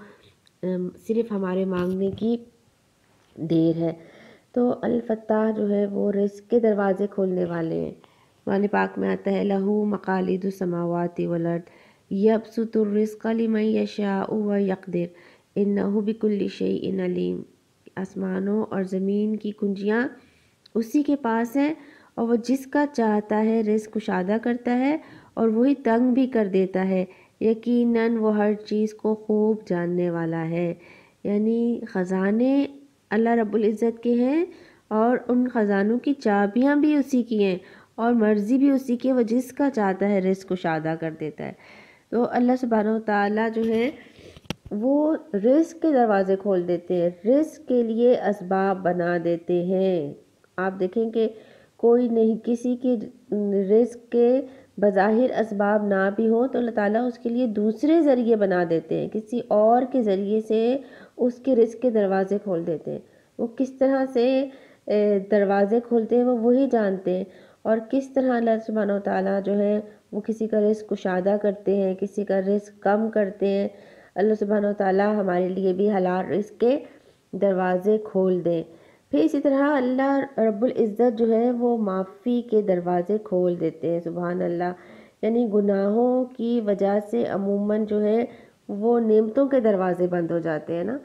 صرف ہمارے مانگنے کی دیر ہے۔ تو الفتاح جو ہے وہ رزق کے دروازے کھولنے والے ہیں۔ قرآن پاک میں آتا ہے لہو مقالید السماوات والارض یبسط الرزق لمن یشاء ویقدر انہ بکل شیء علیم۔ آسمانوں اور زمین کی کنجیاں اسی کے پاس ہیں اور وہ جس کا چاہتا ہے رزق کشادہ کرتا ہے اور وہی تنگ بھی کر دیتا ہے، یقیناً وہ ہر چیز کو خوب جاننے والا ہے۔ یعنی خزانے اللہ رب العزت کے ہیں اور ان خزانوں کی چابیاں بھی اسی کی ہیں اور مرضی بھی اسی کی ہے، وہ جس کا چاہتا ہے رزق کشادہ کر دیتا ہے۔ تو اللہ سبحانہ و تعالیٰ جو ہے وہ رزق کے دروازے کھول دیتے ہیں، رزق کے لیے اسباب بنا دیتے ہیں۔ آپ دیکھیں کہ کوئی نہیں، کسی کی رزق کے بظاہر اسباب نہ بھی ہوں تو اللہ تعالیٰ اس کے لیے دوسرے ذریعے بنا دیتے ہیں، کسی اور کے ذریعے سے اس کے رزق کے دروازے کھول دیتے ہیں۔ وہ کس طرح سے دروازے کھولتے ہیں وہ وہی جانتے ہیں، اور کس طرح اللہ سبحانہ و تعالیٰ جو ہے وہ کسی کا رزق کشادہ کرتے ہیں، کسی کا رزق کم کرتے ہیں۔ اللہ سبحانہ و تعالیٰ ہمارے لیے بھی حلال رزق کے دروازے کھول دیں۔ پھر اسی طرح اللہ رب العزت جو ہے وہ معافی کے دروازے کھول دیتے ہیں، سبحان اللہ۔ یعنی گناہوں کی وجہ سے عموماً جو ہے وہ نعمتوں کے دروازے بند ہو جاتے ہیں نا،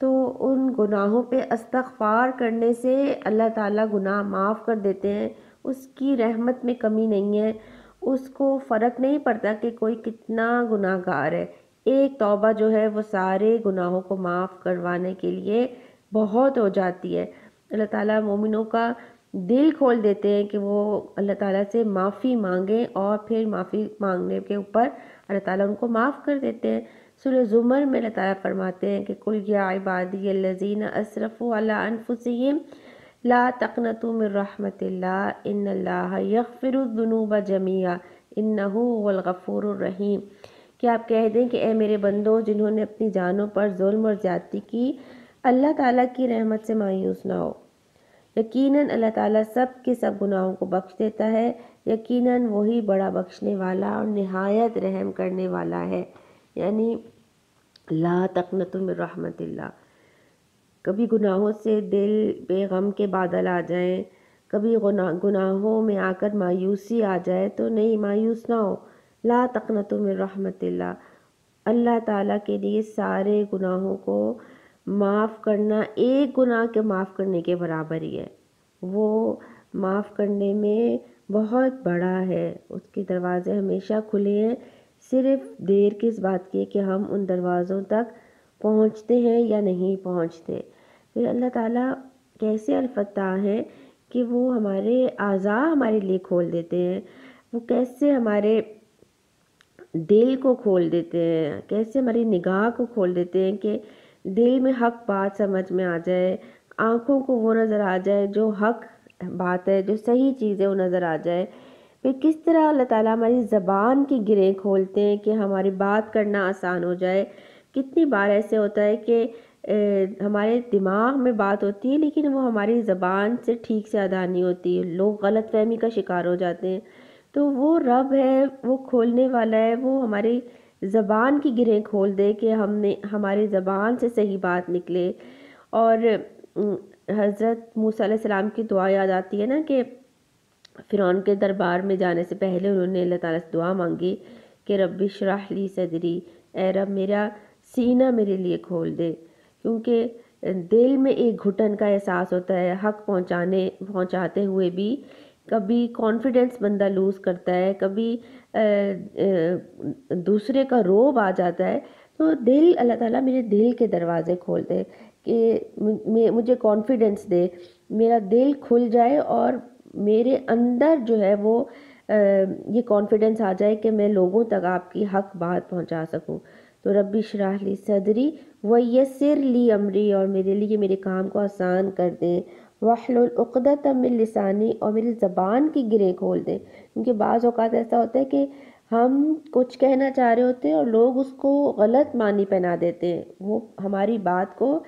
تو ان گناہوں پہ استغفار کرنے سے اللہ تعالیٰ گناہ معاف کر دیتے ہیں۔ اس کی رحمت میں کمی نہیں ہے، اس کو فرق نہیں پڑتا کہ کوئی کتنا گناہ گار ہے، ایک توبہ جو ہے وہ سارے گناہوں کو معاف کروانے کے لیے بہت ہو جاتی ہے۔ اللہ تعالیٰ مومنوں کا دل کھول دیتے ہیں کہ وہ اللہ تعالیٰ سے معافی مانگیں، اور پھر معافی مانگنے کے اوپر اللہ تعالیٰ ان کو معاف کر دیتے ہیں۔ سورہ زمر میں اللہ تعالیٰ فرماتے ہیں کہ قُلْ یا عبادی الذین اسرفوا علی انفسہم لا تقنطوا من رحمت اللہ ان اللہ یغفر الذنوب جميعا انہ هو الغفور الرحیم، کہ آپ کہہ دیں کہ اے میرے بندو جنہوں نے اپنی جانوں پر ظلم اور زیادتی کی، اللہ تعالیٰ کی رحمت سے مایوس نہ ہو، یقیناً اللہ تعالیٰ سب کے سب گناہوں کو بخش دیتا ہے، یقیناً وہی بڑا بخشنے والا اور نہایت رحم کرنے والا ہے۔ یعنی لا تقنطوا من رحمت اللہ، کبھی گناہوں سے دل بے غم کے بادل آ جائیں، کبھی گناہوں میں آ کر مایوسی آ جائے تو نہیں، مایوس نہ ہو۔ لا تقنطوا من رحمت اللہ، اللہ تعالیٰ کے لیے سارے گناہوں کو معاف کرنا ایک گناہ کے معاف کرنے کے برابر ہی ہے، وہ معاف کرنے میں بہت بڑا ہے، اس کے دروازے ہمیشہ کھلے ہیں، صرف دیر کس بات کی ہے کہ ہم ان دروازوں تک پہنچتے ہیں یا نہیں پہنچتے۔ پھر اللہ تعالیٰ کیسے الفتاح ہیں کہ وہ ہمارے اعضاء ہمارے لیے کھول دیتے ہیں، وہ کیسے ہمارے دل کو کھول دیتے ہیں، کیسے ہماری نگاہ کو کھول دیتے ہیں کہ دل میں حق بات سمجھ میں آ جائے، آنکھوں کو وہ نظر آ جائے جو حق بات ہے، جو صحیح چیز ہے وہ نظر آ جائے۔ پھر کس طرح اللہ تعالیٰ ہماری زبان کی گرہیں کھولتے ہیں کہ ہماری بات کرنا آسان ہو جائے۔ کتنی بار ایسے ہوتا ہے کہ ہمارے دماغ میں بات ہوتی ہے لیکن وہ ہماری زبان سے ٹھیک سے ادا نہیں ہوتی، لوگ غلط فہمی کا شکار ہو جاتے ہیں۔ تو وہ رب ہے، وہ کھولنے والا ہے، وہ ہماری زبان کی گرہیں کھول دے کہ ہماری زبان سے صحیح بات نکلے۔ اور حضرت موسیٰ علیہ السلام کی دعا یاد آتی ہے نا کہ فرعون کے دربار میں جانے سے پہلے انہوں نے اللہ تعالیٰ سے دعا مانگی کہ رب اشرح لی صدری، اے رب میرا سینہ میرے لیے کھول دے، کیونکہ دل میں ایک گھٹن کا احساس ہوتا ہے، حق پہنچاتے ہوئے بھی کبھی کانفیڈنس بندہ لوز کرتا ہے، کبھی دوسرے کا روب آ جاتا ہے، تو اللہ تعالیٰ میرے دل کے دروازے کھول دے کہ مجھے کانفیڈنس دے، میرا دل کھل جائے اور میرے اندر جو ہے وہ یہ کانفیڈنس آ جائے کہ میں لوگوں تک آپ کی حق بات پہنچا سکوں۔ تو رب اشرح لی صدری ویسر لی امری، اور میرے لیے میرے کام کو آسان کر دیں، واحلل عقدۃ من لسانی، اور میری زبان کی گریں کھول دیں، کیونکہ بعض اوقات ایسا ہوتا ہے کہ ہم کچھ کہنا چاہ رہے ہوتے ہیں اور لوگ اس کو غلط معنی پہنا دیتے ہیں، وہ ہماری بات کو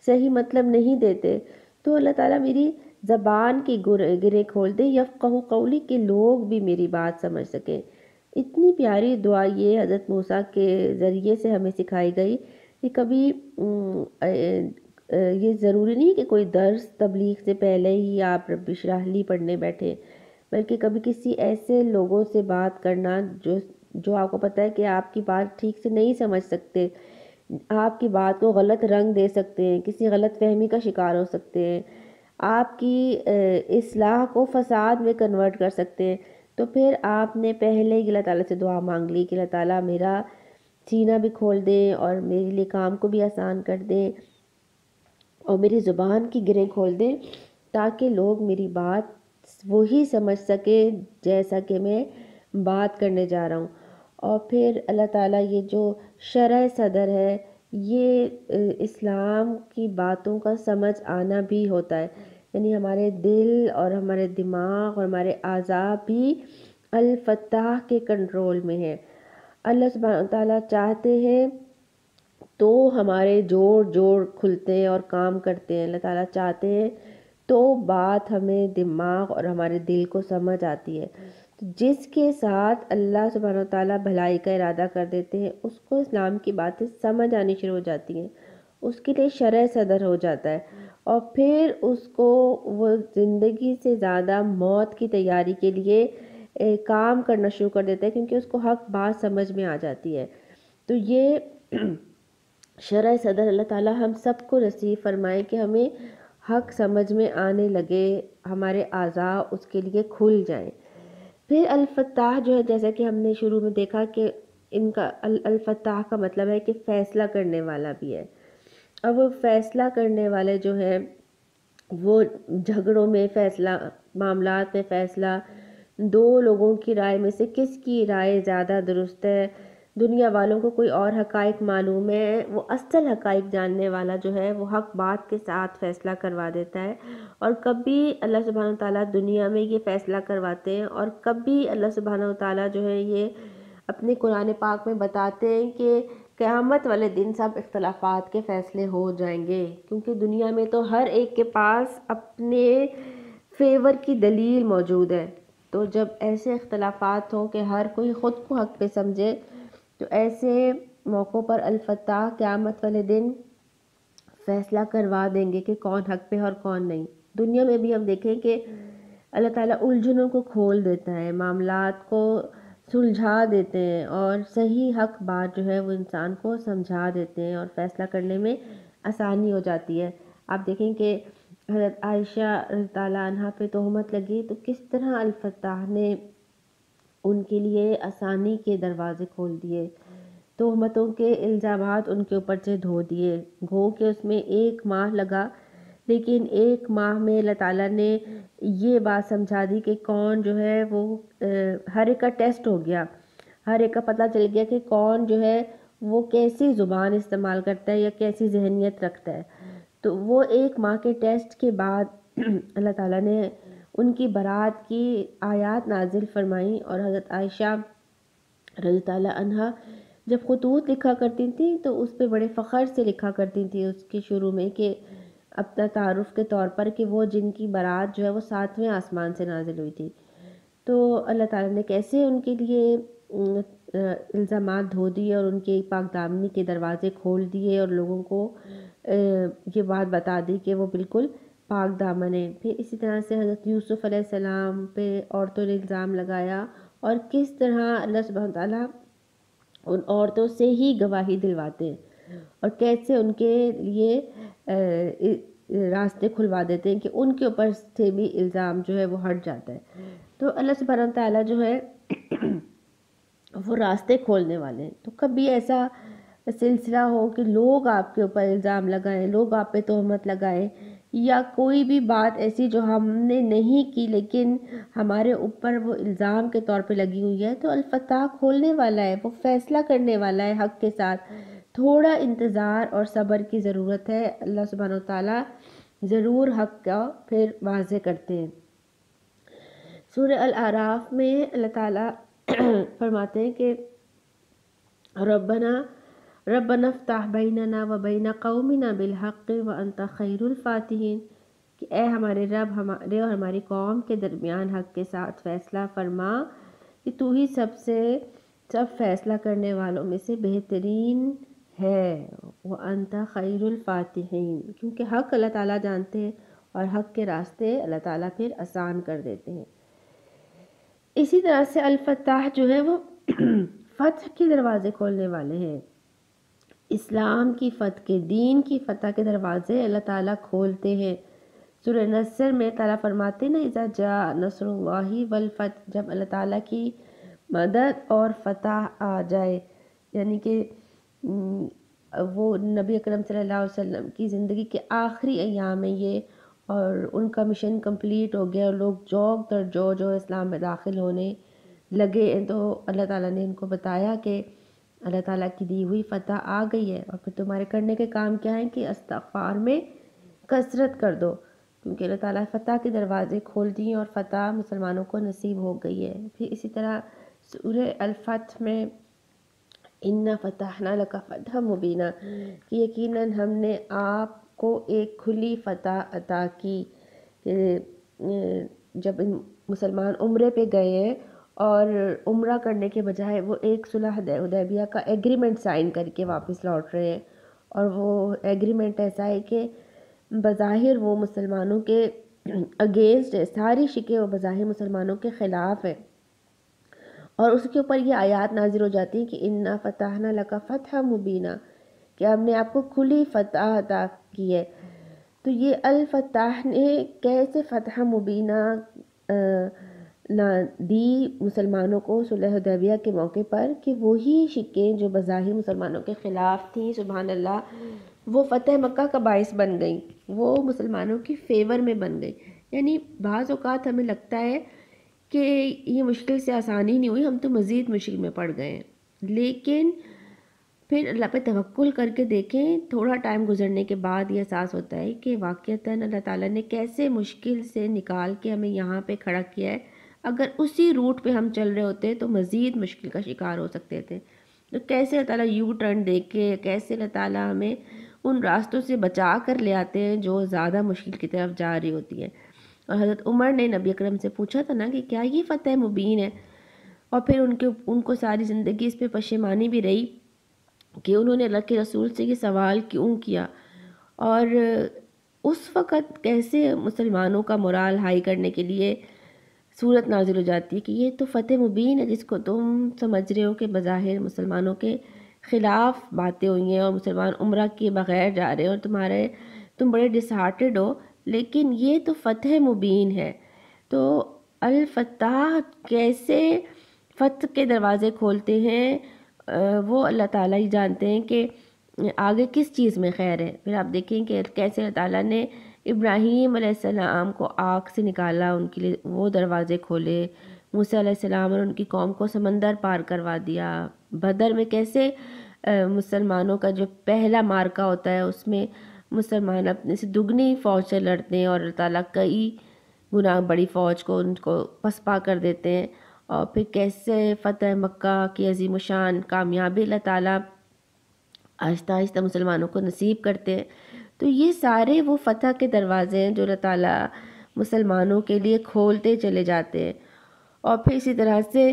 صحیح مطلب نہیں دیتے۔ تو اللہ تعالیٰ میری زبان کی گریں کھول دے، یفقہوا قولی، کہ لوگ بھی میری بات سمجھ سکیں۔ اتنی پیاری دعا یہ حضرت موسیٰ کے ذریعے سے ہمیں سکھائی گئی کہ کبھی یہ ضروری نہیں کہ کوئی درس تبلیغ سے پہلے ہی آپ رب اشرح لی پڑھنے بیٹھے، بلکہ کبھی کسی ایسے لوگوں سے بات کرنا جو آپ کو پتہ ہے کہ آپ کی بات ٹھیک سے نہیں سمجھ سکتے، آپ کی بات کو غلط رنگ دے سکتے ہیں، کسی غلط فہمی کا شکار ہو سکتے ہیں، آپ کی اصلاح کو فساد میں کنورٹ کر سکتے ہیں، تو پھر آپ نے پہلے ہی اللہ تعالیٰ سے دعا مانگ لی کہ اللہ تعالیٰ میرا سینہ بھی کھول دیں اور میرے لیے کام کو بھی آسان کر دیں اور میری زبان کی گریں کھول دیں، تاکہ لوگ میری بات وہی سمجھ سکیں جیسا کہ میں بات کرنے جا رہا ہوں۔ اور پھر اللہ تعالیٰ یہ جو شرح صدر ہے، یہ اسلام کی باتوں کا سمجھ آنا بھی ہوتا ہے، یعنی ہمارے دل اور ہمارے دماغ اور ہمارے اعضاء بھی الفتاح کے کنٹرول میں ہے۔ اللہ سبحانہ وتعالیٰ چاہتے ہیں تو ہمارے جوڑ کھلتے ہیں اور کام کرتے ہیں، اللہ تعالیٰ چاہتے ہیں تو بات ہمیں دماغ اور ہمارے دل کو سمجھ آتی ہے۔ جس کے ساتھ اللہ سبحانہ وتعالیٰ بھلائی کا ارادہ کر دیتے ہیں، اس کو اسلام کی باتیں سمجھ آنی شروع ہو جاتی ہیں، اس کے لیے شرح صدر ہو جاتا ہے، اور پھر اس کو وہ زندگی سے زیادہ موت کی تیاری کے لیے کام کرنا شروع کر دیتا ہے، کیونکہ اس کو حق بات سمجھ میں آ جاتی ہے۔ تو یہ شرح صدر اللہ تعالیٰ ہم سب کو نصیب فرمائے کہ ہمیں حق سمجھ میں آنے لگے، ہمارے اعضاء اس کے لیے کھل جائیں۔ پھر الفتاح جو ہے، جیسا کہ ہم نے شروع میں دیکھا کہ ان کا الفتاح کا مطلب ہے کہ فیصلہ کرنے والا بھی ہے۔ اب وہ فیصلہ کرنے والے جو ہے وہ جھگڑوں میں فیصلہ، معاملات میں فیصلہ، دو لوگوں کی رائے میں سے کس کی رائے زیادہ درست ہے، دنیا والوں کو کوئی اور حقائق معلوم ہے، وہ اصل حقائق جاننے والا جو ہے وہ حق بات کے ساتھ فیصلہ کروا دیتا ہے، اور کبھی اللہ سبحانہ وتعالیٰ دنیا میں یہ فیصلہ کرواتے ہیں، اور کبھی اللہ سبحانہ وتعالیٰ جو ہے یہ اپنے قرآن پاک میں بتاتے ہیں کہ قیامت والے دن سب اختلافات کے فیصلے ہو جائیں گے، کیونکہ دنیا میں تو ہر ایک کے پاس اپنے فیور کی دلیل موجود ہے۔ تو جب ایسے اختلافات ہوں کہ ہر کوئی خود کو حق پہ سمجھے، تو ایسے موقعوں پر الفتاح قیامت والے دن فیصلہ کروا دیں گے کہ کون حق پہ اور کون نہیں۔ دنیا میں بھی ہم دیکھیں کہ اللہ تعالیٰ الجھنوں کو کھول دیتا ہے، معاملات کو سلجھا دیتے ہیں، اور صحیح حق بات جو ہے وہ انسان کو سمجھا دیتے ہیں، اور فیصلہ کرنے میں آسانی ہو جاتی ہے۔ آپ دیکھیں کہ حضرت عائشہ رضی اللہ عنہا پہ تہمت لگی تو کس طرح الفتاح نے ان کے لیے آسانی کے دروازے کھول دیے، تہمتوں کے الزامات ان کے اوپر سے دھو دیے، گو کہ اس میں 1 ماہ لگا، لیکن 1 ماہ میں اللہ تعالیٰ نے یہ بات سمجھا دی کہ کون جو ہے وہ ہر ایک کا ٹیسٹ ہو گیا، ہر ایک کا پتہ چل گیا کہ کون جو ہے وہ کیسی زبان استعمال کرتا ہے یا کیسی ذہنیت رکھتا ہے۔ تو وہ 1 ماہ کے ٹیسٹ کے بعد اللہ تعالیٰ نے ان کی برات کی آیات نازل فرمائیں، اور حضرت عائشہ رضی اللہ عنہا جب خطوط لکھا کرتی تھیں تو اس پہ بڑے فخر سے لکھا کرتی تھیں اس کے شروع میں کہ اپنا تعارف کے طور پر کہ وہ جن کی برات جو ہے وہ 7ویں آسمان سے نازل ہوئی تھی۔ تو اللہ تعالیٰ نے کیسے ان کے لیے الزامات دھو دیے اور ان کے پاک دامنی کے دروازے کھول دیے، اور لوگوں کو یہ بات بتا دی کہ وہ بالکل پاک دامن ہیں۔ پھر اسی طرح سے حضرت یوسف علیہ السلام پہ عورتوں نے الزام لگایا، اور کس طرح اللہ سبحانہ وتعالیٰ ان عورتوں سے ہی گواہی دلواتے ہیں، اور کیسے ان کے لیے راستے کھلوا دیتے ہیں کہ ان کے اوپر سے بھی الزام جو ہے وہ ہٹ جاتا ہے۔ تو اللہ سبحانہ وتعالیٰ جو ہے وہ راستے کھولنے والے ہیں۔ تو کبھی ایسا سلسلہ ہو کہ لوگ آپ کے اوپر الزام لگائیں، لوگ آپ پہ تہمت لگائیں، یا کوئی بھی بات ایسی جو ہم نے نہیں کی لیکن ہمارے اوپر وہ الزام کے طور پہ لگی ہوئی ہے، تو الفتاح کھولنے والا ہے، وہ فیصلہ کرنے والا ہے حق کے ساتھ۔ تھوڑا انتظار اور صبر کی ضرورت ہے، اللہ سبحانہ وتعالیٰ ضرور حق کا پھر واضح کرتے ہیں۔ سورہ الاعراف میں اللہ تعالیٰ فرماتے ہیں کہ ربنا افتح بیننا و بین قومنا بالحق وانت خیر الفاتحین، کہ اے ہمارے رب، ہمارے اور ہماری قوم کے درمیان حق کے ساتھ فیصلہ فرما، کہ تو ہی سب فیصلہ کرنے والوں میں سے بہترین ہے، وانت خیر الفاتحین، کیونکہ حق اللہ تعالیٰ جانتے ہیں اور حق کے راستے اللہ تعالیٰ پھر آسان کر دیتے ہیں۔ اسی طرح سے الفتاح جو ہے وہ فتح کے دروازے کھولنے والے ہیں، اسلام کی فتح کے، دین کی فتح کے دروازے اللہ تعالیٰ کھولتے ہیں۔ سورہ نصر میں تعالیٰ فرماتے ہیں اذا جاء نصر اللہ والفتح، جب اللہ تعالیٰ کی مدد اور فتح آ جائے، یعنی کہ وہ نبی اکرم صلی اللہ علیہ وسلم کی زندگی کے آخری ایام میں یہ، اور ان کا مشن کمپلیٹ ہو گیا اور لوگ جوگ در جو اسلام میں داخل ہونے لگے، تو اللہ تعالیٰ نے ان کو بتایا کہ اللہ تعالیٰ کی دی ہوئی فتح آ گئی ہے، اور پھر تمہارے کرنے کے کام کیا ہیں کہ استغفار میں کثرت کر دو، کیونکہ اللہ تعالیٰ فتح کے دروازے کھول دیے اور فتح مسلمانوں کو نصیب ہو گئی ہے۔ پھر اسی طرح سورہ الفتح میں اِنَّا فَتَحْنَا لَكَ فَتْحًا مُبِينًا، کہ یقیناً ہم نے آپ کو ایک کھلی فتح عطا کی، کہ جب مسلمان عمرے پہ گئے ہیں اور عمرہ کرنے کے بجائے وہ ایک صلح حدیبیہ کا ایگریمنٹ سائن کر کے واپس لوٹ رہے ہیں، اور وہ ایگریمنٹ ایسا ہے کہ بظاہر وہ مسلمانوں کے اگینسٹ ہے، ساری شکیں وہ بظاہر مسلمانوں کے خلاف ہے، اور اس کے اوپر یہ آیات نازل ہو جاتی ہیں کہ اِنَّا فَتَحْنَا لَكَ فَتْحًا مُبِينًا، کہ ہم نے آپ کو کھلی فتح عطا کی ہے۔ تو یہ الفتح نے کیسے فتح مبینہ دی مسلمانوں کو صلح حدیبیہ کے موقع پر، کہ وہی شکیں جو بظاہر مسلمانوں کے خلاف تھیں، سبحان اللہ، وہ فتح مکہ کا باعث بن گئیں، وہ مسلمانوں کی فیور میں بن گئی۔ یعنی بعض اوقات ہمیں لگتا ہے کہ یہ مشکل سے آسانی نہیں ہوئی، ہم تو مزید مشکل میں پڑ گئے ہیں، لیکن پھر اللہ پہ توکل کر کے دیکھیں، تھوڑا ٹائم گزرنے کے بعد یہ احساس ہوتا ہے کہ واقعتاً اللہ تعالیٰ نے کیسے مشکل سے نکال کے ہمیں یہاں پہ کھڑا کیا ہے۔ اگر اسی روٹ پہ ہم چل رہے ہوتے تو مزید مشکل کا شکار ہو سکتے تھے، تو کیسے اللہ تعالیٰ یو ٹرن دے کے، کیسے اللہ تعالیٰ ہمیں ان راستوں سے بچا کر لے آتے ہیں جو زیادہ مشکل کی طرف جا رہی ہوتی ہے۔ اور حضرت عمر نے نبی اکرم سے پوچھا تھا نا کہ کیا یہ فتح مبین ہے، اور پھر ان کو ساری زندگی اس پہ پشیمانی بھی رہی کہ انہوں نے اللہ کے رسول سے یہ سوال کیوں کیا، اور اس وقت کیسے مسلمانوں کا مورال ہائی کرنے کے لیے صورت نازل ہو جاتی ہے کہ یہ تو فتح مبین ہے، جس کو تم سمجھ رہے ہو کہ بظاہر مسلمانوں کے خلاف باتیں ہوئی ہیں اور مسلمان عمرہ کے بغیر جا رہے ہیں اور تم بڑے ڈس ہارٹڈ ہو، لیکن یہ تو فتح مبین ہے۔ تو الفتح کیسے فتح کے دروازے کھولتے ہیں وہ اللہ تعالیٰ ہی جانتے ہیں کہ آگے کس چیز میں خیر ہے۔ پھر آپ دیکھیں کہ کیسے اللہ تعالیٰ نے ابراہیم علیہ السلام کو آگ سے نکالا، ان کے لیے وہ دروازے کھولے، موسیٰ علیہ السلام اور ان کی قوم کو سمندر پار کروا دیا، بدر میں کیسے مسلمانوں کا جو پہلا مارکہ ہوتا ہے اس میں مسلمان اپنے سے دگنی فوج سے لڑتے ہیں اور اللہ تعالیٰ کئی گنا بڑی فوج کو ان کو پسپا کر دیتے ہیں، اور پھر کیسے فتح مکہ کی عظیم الشان کامیابی اللہ تعالیٰ آہستہ آہستہ مسلمانوں کو نصیب کرتے ہیں۔ تو یہ سارے وہ فتح کے دروازے ہیں جو اللہ تعالیٰ مسلمانوں کے لیے کھولتے چلے جاتے ہیں۔ اور پھر اسی طرح سے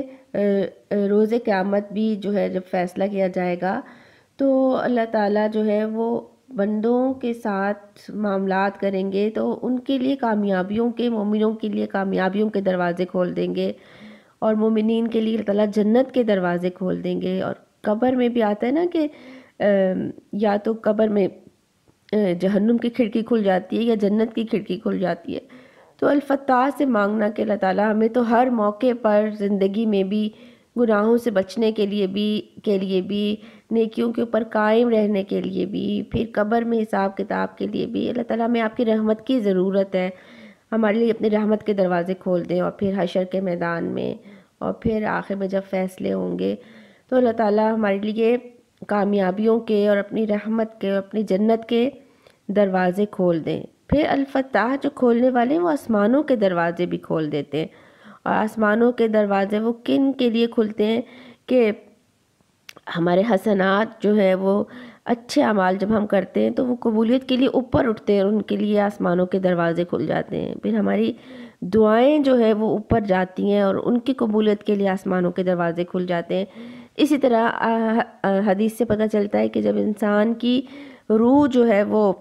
روز قیامت بھی جو ہے جب فیصلہ کیا جائے گا تو اللہ تعالیٰ جو ہے وہ بندوں کے ساتھ معاملات کریں گے، تو ان کے لیے کامیابیوں کے، مومنوں کے لیے کامیابیوں کے دروازے کھول دیں گے، اور مومنین کے لیے اللہ تعالیٰ جنت کے دروازے کھول دیں گے۔ اور قبر میں بھی آتا ہے نا کہ یا تو قبر میں جہنم کی کھڑکی کھل جاتی ہے یا جنت کی کھڑکی کھل جاتی ہے۔ تو الفتح سے مانگنا کہ اللہ تعالیٰ ہمیں تو ہر موقع پر زندگی میں بھی گناہوں سے بچنے کے لیے بھی نیکیوں کے اوپر قائم رہنے کے لیے بھی، پھر قبر میں حساب کتاب کے لیے بھی اللہ تعالیٰ ہمیں آپ کی رحمت کی ضرورت ہے. ہمارے لیے اپنی رحمت کے دروازے کھول دیں، اور پھر حشر کے میدان میں اور پھر آخر میں جب فیصلے ہوں گے تو اللہ تعالیٰ ہمارے لیے کامیابیوں کے اور اپنی رحمت کے اور اپنی جنت کے دروازے کھول دیں. پھر الفتاح جو کھولنے والے ہیں وہ آسمانوں کے دروازے بھی کھول دیتے ہیں. اور آسمانوں کے دروازے وہ کن کے لیے کھلتے ہیں کہ ہمارے حسنات جو ہے وہ اچھے اعمال جب ہم کرتے ہیں تو وہ قبولیت کے لیے اوپر اٹھتے ہیں، اور ان کے لیے آسمانوں کے دروازے کھل جاتے ہیں. پھر ہماری دعائیں جو ہے وہ اوپر جاتی ہیں اور ان کی قبولیت کے لیے آسمانوں کے دروازے کھل جاتے ہیں. اسی طرح حدیث سے پتہ چلتا ہے کہ جب انسان کی روح جو ہے وہ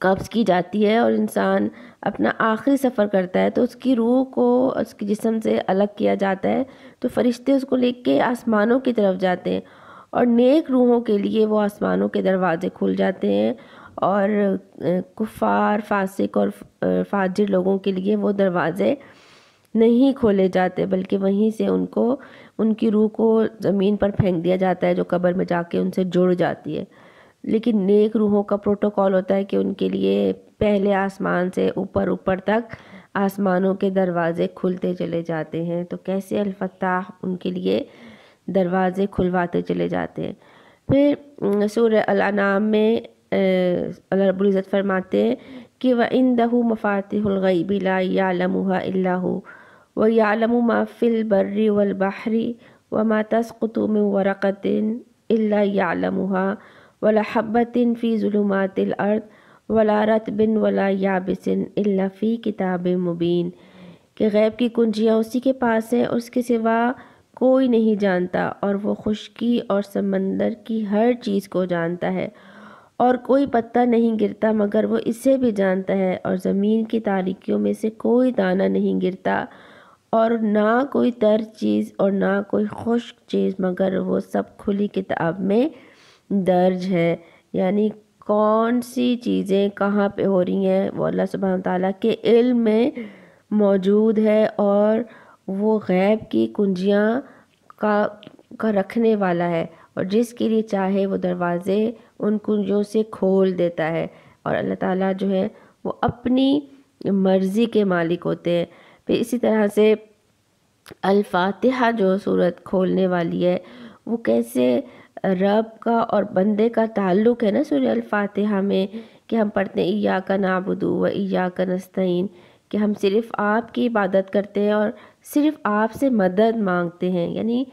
قبض کی جاتی ہے اور انسان اپنا آخری سفر کرتا ہے تو اس کی روح کو اس کے جسم سے الگ کیا جاتا ہے، تو فرشتے اس کو لے کے آسمانوں کی طرف جاتے ہیں، اور نیک روحوں کے لیے وہ آسمانوں کے دروازے کھل جاتے ہیں، اور کفار، فاسق اور فاجر لوگوں کے لیے وہ دروازے نہیں کھولے جاتے، بلکہ وہیں سے ان کی روح کو زمین پر پھینک دیا جاتا ہے جو قبر میں جا کے ان سے جڑ جاتی ہے. لیکن نیک روحوں کا پروٹوکول ہوتا ہے کہ ان کے لیے پہلے آسمان سے اوپر تک آسمانوں کے دروازے کھلتے چلے جاتے ہیں. تو کیسے الفتاح ان کے لیے دروازے کھلواتے چلے جاتے ہیں. پھر سورہ الانعام میں اللہ رب العزت فرماتے ہیں کہ وَعِندَهُ مَفَاتِحُ الْغَيْبِ لَا يَعْلَمُهَا إِلَّا هُوَ وَيَعْلَمُ مَا فِي الْبَرِّ وَالْبَحْرِ وَمَا تَسْقُطُ مِنْ وَرَقَةٍ إِلَّا يَعْلَمُهَا وَلَا حَبَّةٍ فِي ظُلُمَاتِ الْأَرْضِ وَلَا رَطْبٍ وَلَا يَابِسٍ إِلَّا فِي كِتَابٍ مُبِينٍ. کہ غیب کی کنجیاں اسی کے پاس ہیں، اس کے سوا کوئی نہیں جانتا، اور وہ خشکی اور سمندر کی ہر چیز کو جانتا ہے، اور کوئی پتا نہیں گرتا مگر وہ اسے بھی جانتا ہے، اور زمین کی تاریکیوں میں سے کوئی دانہ نہیں گرتا، اور نہ کوئی تر چیز اور نہ کوئی خشک چیز مگر وہ سب کھلی کتاب میں درج ہے. یعنی کون سی چیزیں کہاں پہ ہو رہی ہیں وہ اللہ سبحانہ تعالیٰ کے علم میں موجود ہے، اور وہ غیب کی کنجیاں کا رکھنے والا ہے، اور جس کے لیے چاہے وہ دروازے ان کنجوں سے کھول دیتا ہے. اور اللہ تعالیٰ جو ہے وہ اپنی مرضی کے مالک ہوتے ہیں. پھر اسی طرح سے الفاتحہ جو صورت کھولنے والی ہے وہ کیسے رب کا اور بندے کا تعلق ہے نا سورہ الفاتحہ میں، کہ ہم پڑھتے ہیں ایاک نعبد و ایاک نستعین، کہ ہم صرف آپ کی عبادت کرتے ہیں اور صرف آپ سے مدد مانگتے ہیں. یعنی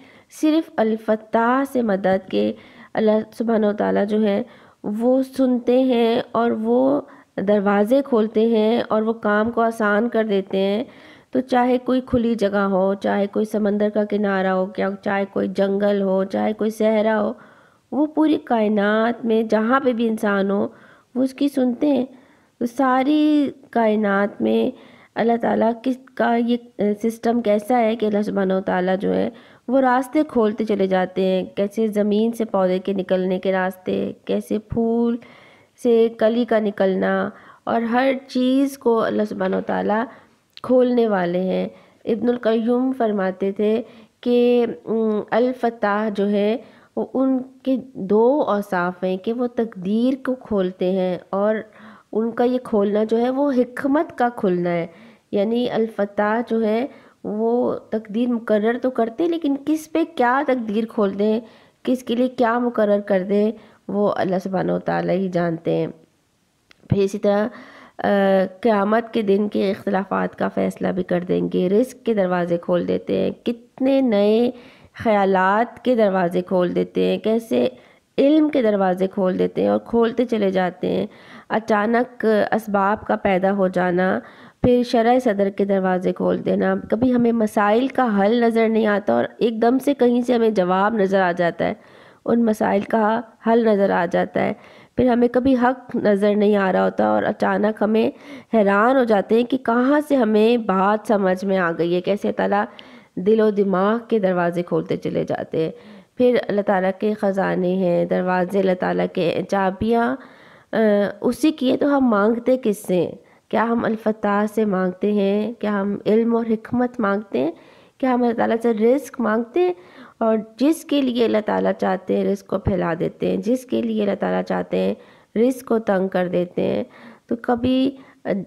صرف الفتاح سے مدد کے اللہ سبحانہ وتعالیٰ جو ہے وہ سنتے ہیں اور وہ دروازے کھولتے ہیں اور وہ کام کو آسان کر دیتے ہیں. تو چاہے کوئی کھلی جگہ ہو، چاہے کوئی سمندر کا کنارہ ہو، چاہے کوئی جنگل ہو، چاہے کوئی صحرا ہو، وہ پوری کائنات میں جہاں پہ بھی انسان ہو وہ اس کی سنتے ہیں. تو ساری کائنات میں اللہ تعالیٰ کا یہ سسٹم کیسا ہے کہ اللہ سبحانہ وتعالیٰ جو ہے وہ راستے کھولتے چلے جاتے ہیں. کیسے زمین سے پودے کے نکلنے کے راستے، کیسے پھول سے کلی کا نکلنا، اور ہر چیز کو اللہ سبحانہ وتعالیٰ کھولنے والے ہیں. ابن القیم فرماتے تھے کہ الفتاح جو ہے وہ ان کے دو اوصاف ہیں کہ وہ تقدیر کو کھولتے ہیں، اور ان کا یہ کھولنا جو ہے وہ حکمت کا کھلنا ہے. یعنی الفتاح جو ہے وہ تقدیر مقرر تو کرتے لیکن کس پہ کیا تقدیر کھول دیں، کس کے لیے کیا مقرر کر دیں، وہ اللہ سبحانہ وتعالیٰ ہی جانتے ہیں. پھر اسی طرح قیامت کے دن کے اختلافات کا فیصلہ بھی کر دیں گے. رزق کے دروازے کھول دیتے ہیں، کتنے نئے خیالات کے دروازے کھول دیتے ہیں، کیسے علم کے دروازے کھول دیتے ہیں اور کھولتے چلے جاتے ہیں. اچانک اسباب کا پیدا ہو جانا، پھر شرح صدر کے دروازے کھول دینا. کبھی ہمیں مسائل کا حل نظر نہیں آتا اور ایک دم سے کہیں سے ہمیں جواب نظر آ جاتا ہے، ان مسائل کا حل نظر آ جاتا ہے. پھر ہمیں کبھی حق نظر نہیں آ رہا ہوتا اور اچانک ہمیں حیران ہو جاتے ہیں کہ کہاں سے ہمیں بات سمجھ میں آ گئی ہے. کیسے تعالیٰ دل و دماغ کے دروازے کھولتے چلے جاتے ہیں. پھر اللہ تعالیٰ کے خزانے ہیں، دروازے اللہ تعالیٰ کے، چابیاں اسی کی ہے. تو ہم مانگتے کس سے؟ کیا ہم الفتاح سے مانگتے ہیں؟ کیا ہم علم اور حکمت مانگتے ہیں؟ کیا ہم اللہ تعالیٰ سے رزق مانگتے ہیں؟ اور جس کے لیے اللہ تعالیٰ چاہتے ہیں رزق کو پھیلا دیتے ہیں، جس کے لیے اللہ تعالیٰ چاہتے ہیں رزق کو تنگ کر دیتے ہیں۔ تو کبھی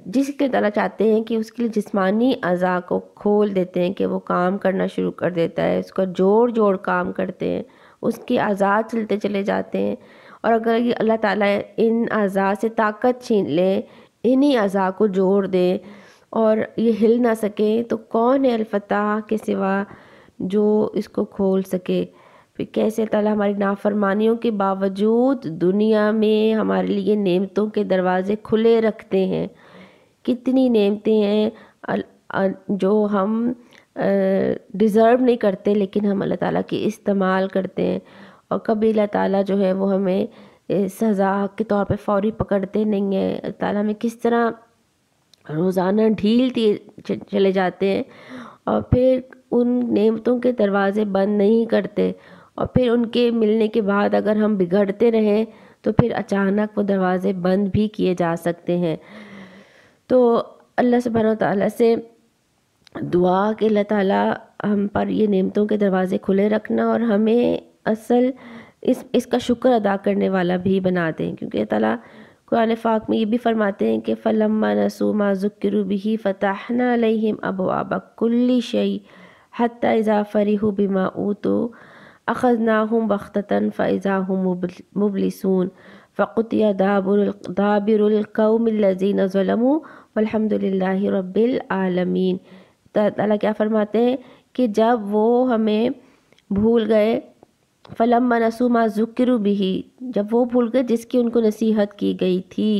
جس کے تعالیٰ چاہتے ہیں کہ اس کے لیے جسمانی اعضاء کو کھول دیتے ہیں کہ وہ کام کرنا شروع کر دیتا ہے، اس کو جوڑ جوڑ کام کرتے ہیں، اس کے اعضاء چلتے چلے جاتے ہیں۔ اور اگر یہ اللہ تعالیٰ ان اعضاء سے طاقت چھین لیں، انہی اعضاء کو جوڑ دیں اور یہ ہل نہ سکیں، تو کون ہے الفتاح کے سوا جو اس کو کھول سکے؟ پھر کیسے تعالیٰ ہماری نافرمانیوں کے باوجود دنیا میں ہمارے لیے نعمتوں کے دروازے کھلے رکھتے ہیں۔ کتنی نعمتیں ہیں جو ہم ڈیزرو نہیں کرتے، لیکن ہم اللہ تعالیٰ کی استعمال کرتے ہیں، اور کبھی اللہ تعالیٰ جو ہے وہ ہمیں سزا کے طور پہ فوری پکڑتے نہیں ہیں۔ اللہ تعالیٰ ہمیں کس طرح روزانہ ڈھیل چلے جاتے ہیں، اور پھر ان نعمتوں کے دروازے بند نہیں کرتے، اور پھر ان کے ملنے کے بعد اگر ہم بگڑتے رہیں تو پھر اچانک وہ دروازے بند بھی کیے جا سکتے ہیں۔ تو اللہ سبحانہ و تعالیٰ سے دعا کہ اللہ تعالیٰ ہم پر یہ نعمتوں کے دروازے کھلے رکھنا، اور ہمیں اصل اس کا شکر ادا کرنے والا بھی بنا دیں، کیونکہ اللہ تعالیٰ قرآن پاک میں یہ بھی فرماتے ہیں کہ فَلَمَّا نَسُوا مَا ذُكِّرُوا بِهِ فَتَحْنَا عَلَيْهِمْ أَبْوَابَ كُلِّ شَيْءٍ حَتَّى إِذَا فَرِحُوا بِمَا أُوتُوا أَخَذْنَاهُمْ بَغْتَةً فَإِذَا هُمْ مُبْلِسُونَ فَقُطِعَ دَابِرُ الْقَوْمِ الَّذِينَ ظَلَمُوا وَالْحَمْدُ لِلَّهِ رَبِّ الْعَالَمِينَ۔ تعالیٰ کیا فرماتے ہیں کہ جب وہ ہمیں بھول گئے، فَلَمَّا نَسُوا مَا ذُكِّرُوا بِهِ، جب وہ بھول گئے جس کی ان کو نصیحت کی گئی تھی،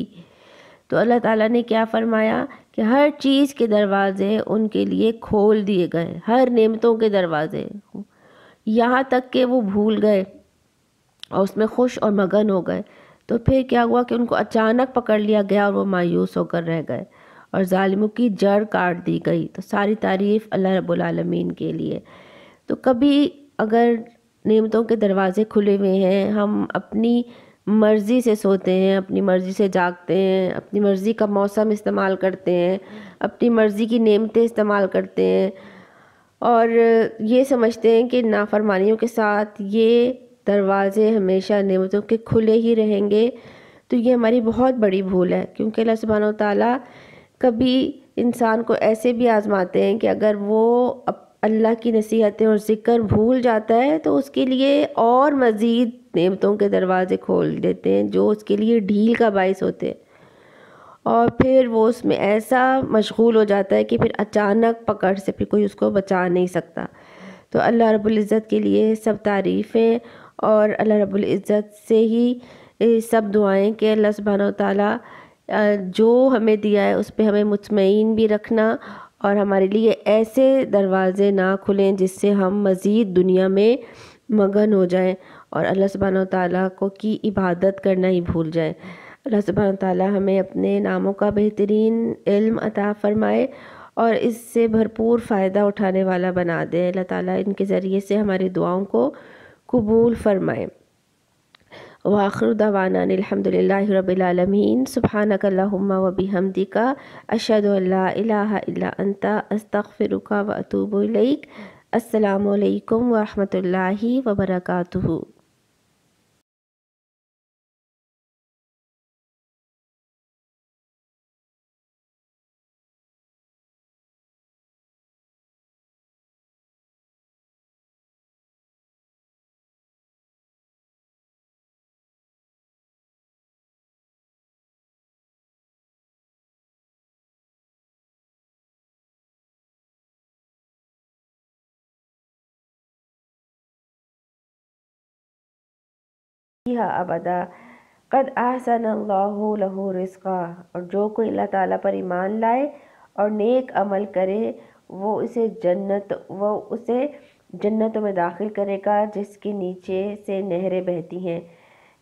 تو اللہ تعالیٰ نے کیا فرمایا کہ ہر چیز کے دروازے ان کے لیے کھول دیے گئے، ہر نعمتوں کے دروازے، یہاں تک کہ وہ بھول گئے اور اس میں خوش اور مگن ہو گئے۔ تو پھر کیا ہوا کہ ان کو اچانک پکڑ لیا گیا اور وہ مایوس ہو کر رہ گئے، اور ظالموں کی جڑ کاٹ دی گئی۔ تو ساری تعریف اللہ رب العالمین کے لیے۔ تو کبھی اگر نعمتوں کے دروازے کھلے ہوئے ہیں، ہم اپنی مرضی سے سوتے ہیں، اپنی مرضی سے جاگتے ہیں، اپنی مرضی کا موسم استعمال کرتے ہیں، اپنی مرضی کی نعمتیں استعمال کرتے ہیں، اور یہ سمجھتے ہیں کہ نافرمانیوں کے ساتھ یہ دروازے ہمیشہ نعمتوں کے کھلے ہی رہیں گے، تو یہ ہماری بہت بڑی بھول ہے، کیونکہ اللہ سبحانہ و تعالیٰ کبھی انسان کو ایسے بھی آزماتے ہیں کہ اگر وہ اللہ کی نصیحتیں اور ذکر بھول جاتا ہے تو اس کے لیے اور مزید نعمتوں کے دروازے کھول دیتے ہیں جو اس کے لیے ڈھیل کا باعث ہوتے ہیں، اور پھر وہ اس میں ایسا مشغول ہو جاتا ہے کہ پھر اچانک پکڑ سے پھر کوئی اس کو بچا نہیں سکتا۔ تو اللہ رب العزت کے لیے سب تعریفیں، اور اللہ رب العزت سے ہی سب دعائیں کہ اللہ سبحانہ و تعالیٰ جو ہمیں دیا ہے اس پہ ہمیں مطمئن بھی رکھنا، اور ہمارے لیے ایسے دروازے نہ کھلیں جس سے ہم مزید دنیا میں مگن ہو جائیں اور اللہ سبحانہ و تعالیٰ کی عبادت کرنا ہی بھول جائیں۔ اللہ سبحانہ و تعالیٰ ہمیں اپنے ناموں کا بہترین علم عطا فرمائے اور اس سے بھرپور فائدہ اٹھانے والا بنا دے۔ اللہ تعالیٰ ان کے ذریعے سے ہماری دعاؤں کو قبول فرمائے۔ وآخر دعوانا الحمد للہ رب العالمین۔ سبحانک اللہم و بحمدک، اشہد ان لا الہ الا انت، استغفرک و اتوب الیک۔ السلام علیکم ورحمۃ اللہ وبرکاتہ۔ ابدا قد احسن اللہ لہ رزقا، اور جو کوئی اللہ تعالیٰ پر ایمان لائے اور نیک عمل کرے وہ اسے جنتوں میں داخل کرے گا جس کے نیچے سے نہریں بہتی ہیں،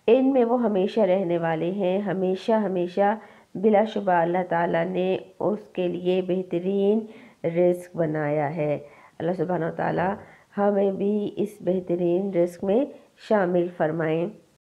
ان میں وہ ہمیشہ رہنے والے ہیں، ہمیشہ ہمیشہ۔ بلا شبہ اللہ تعالیٰ نے اس کے لیے بہترین رزق بنایا ہے۔ اللہ سبحانہ و تعالیٰ ہمیں بھی اس بہترین رزق میں شامل فرمائیں۔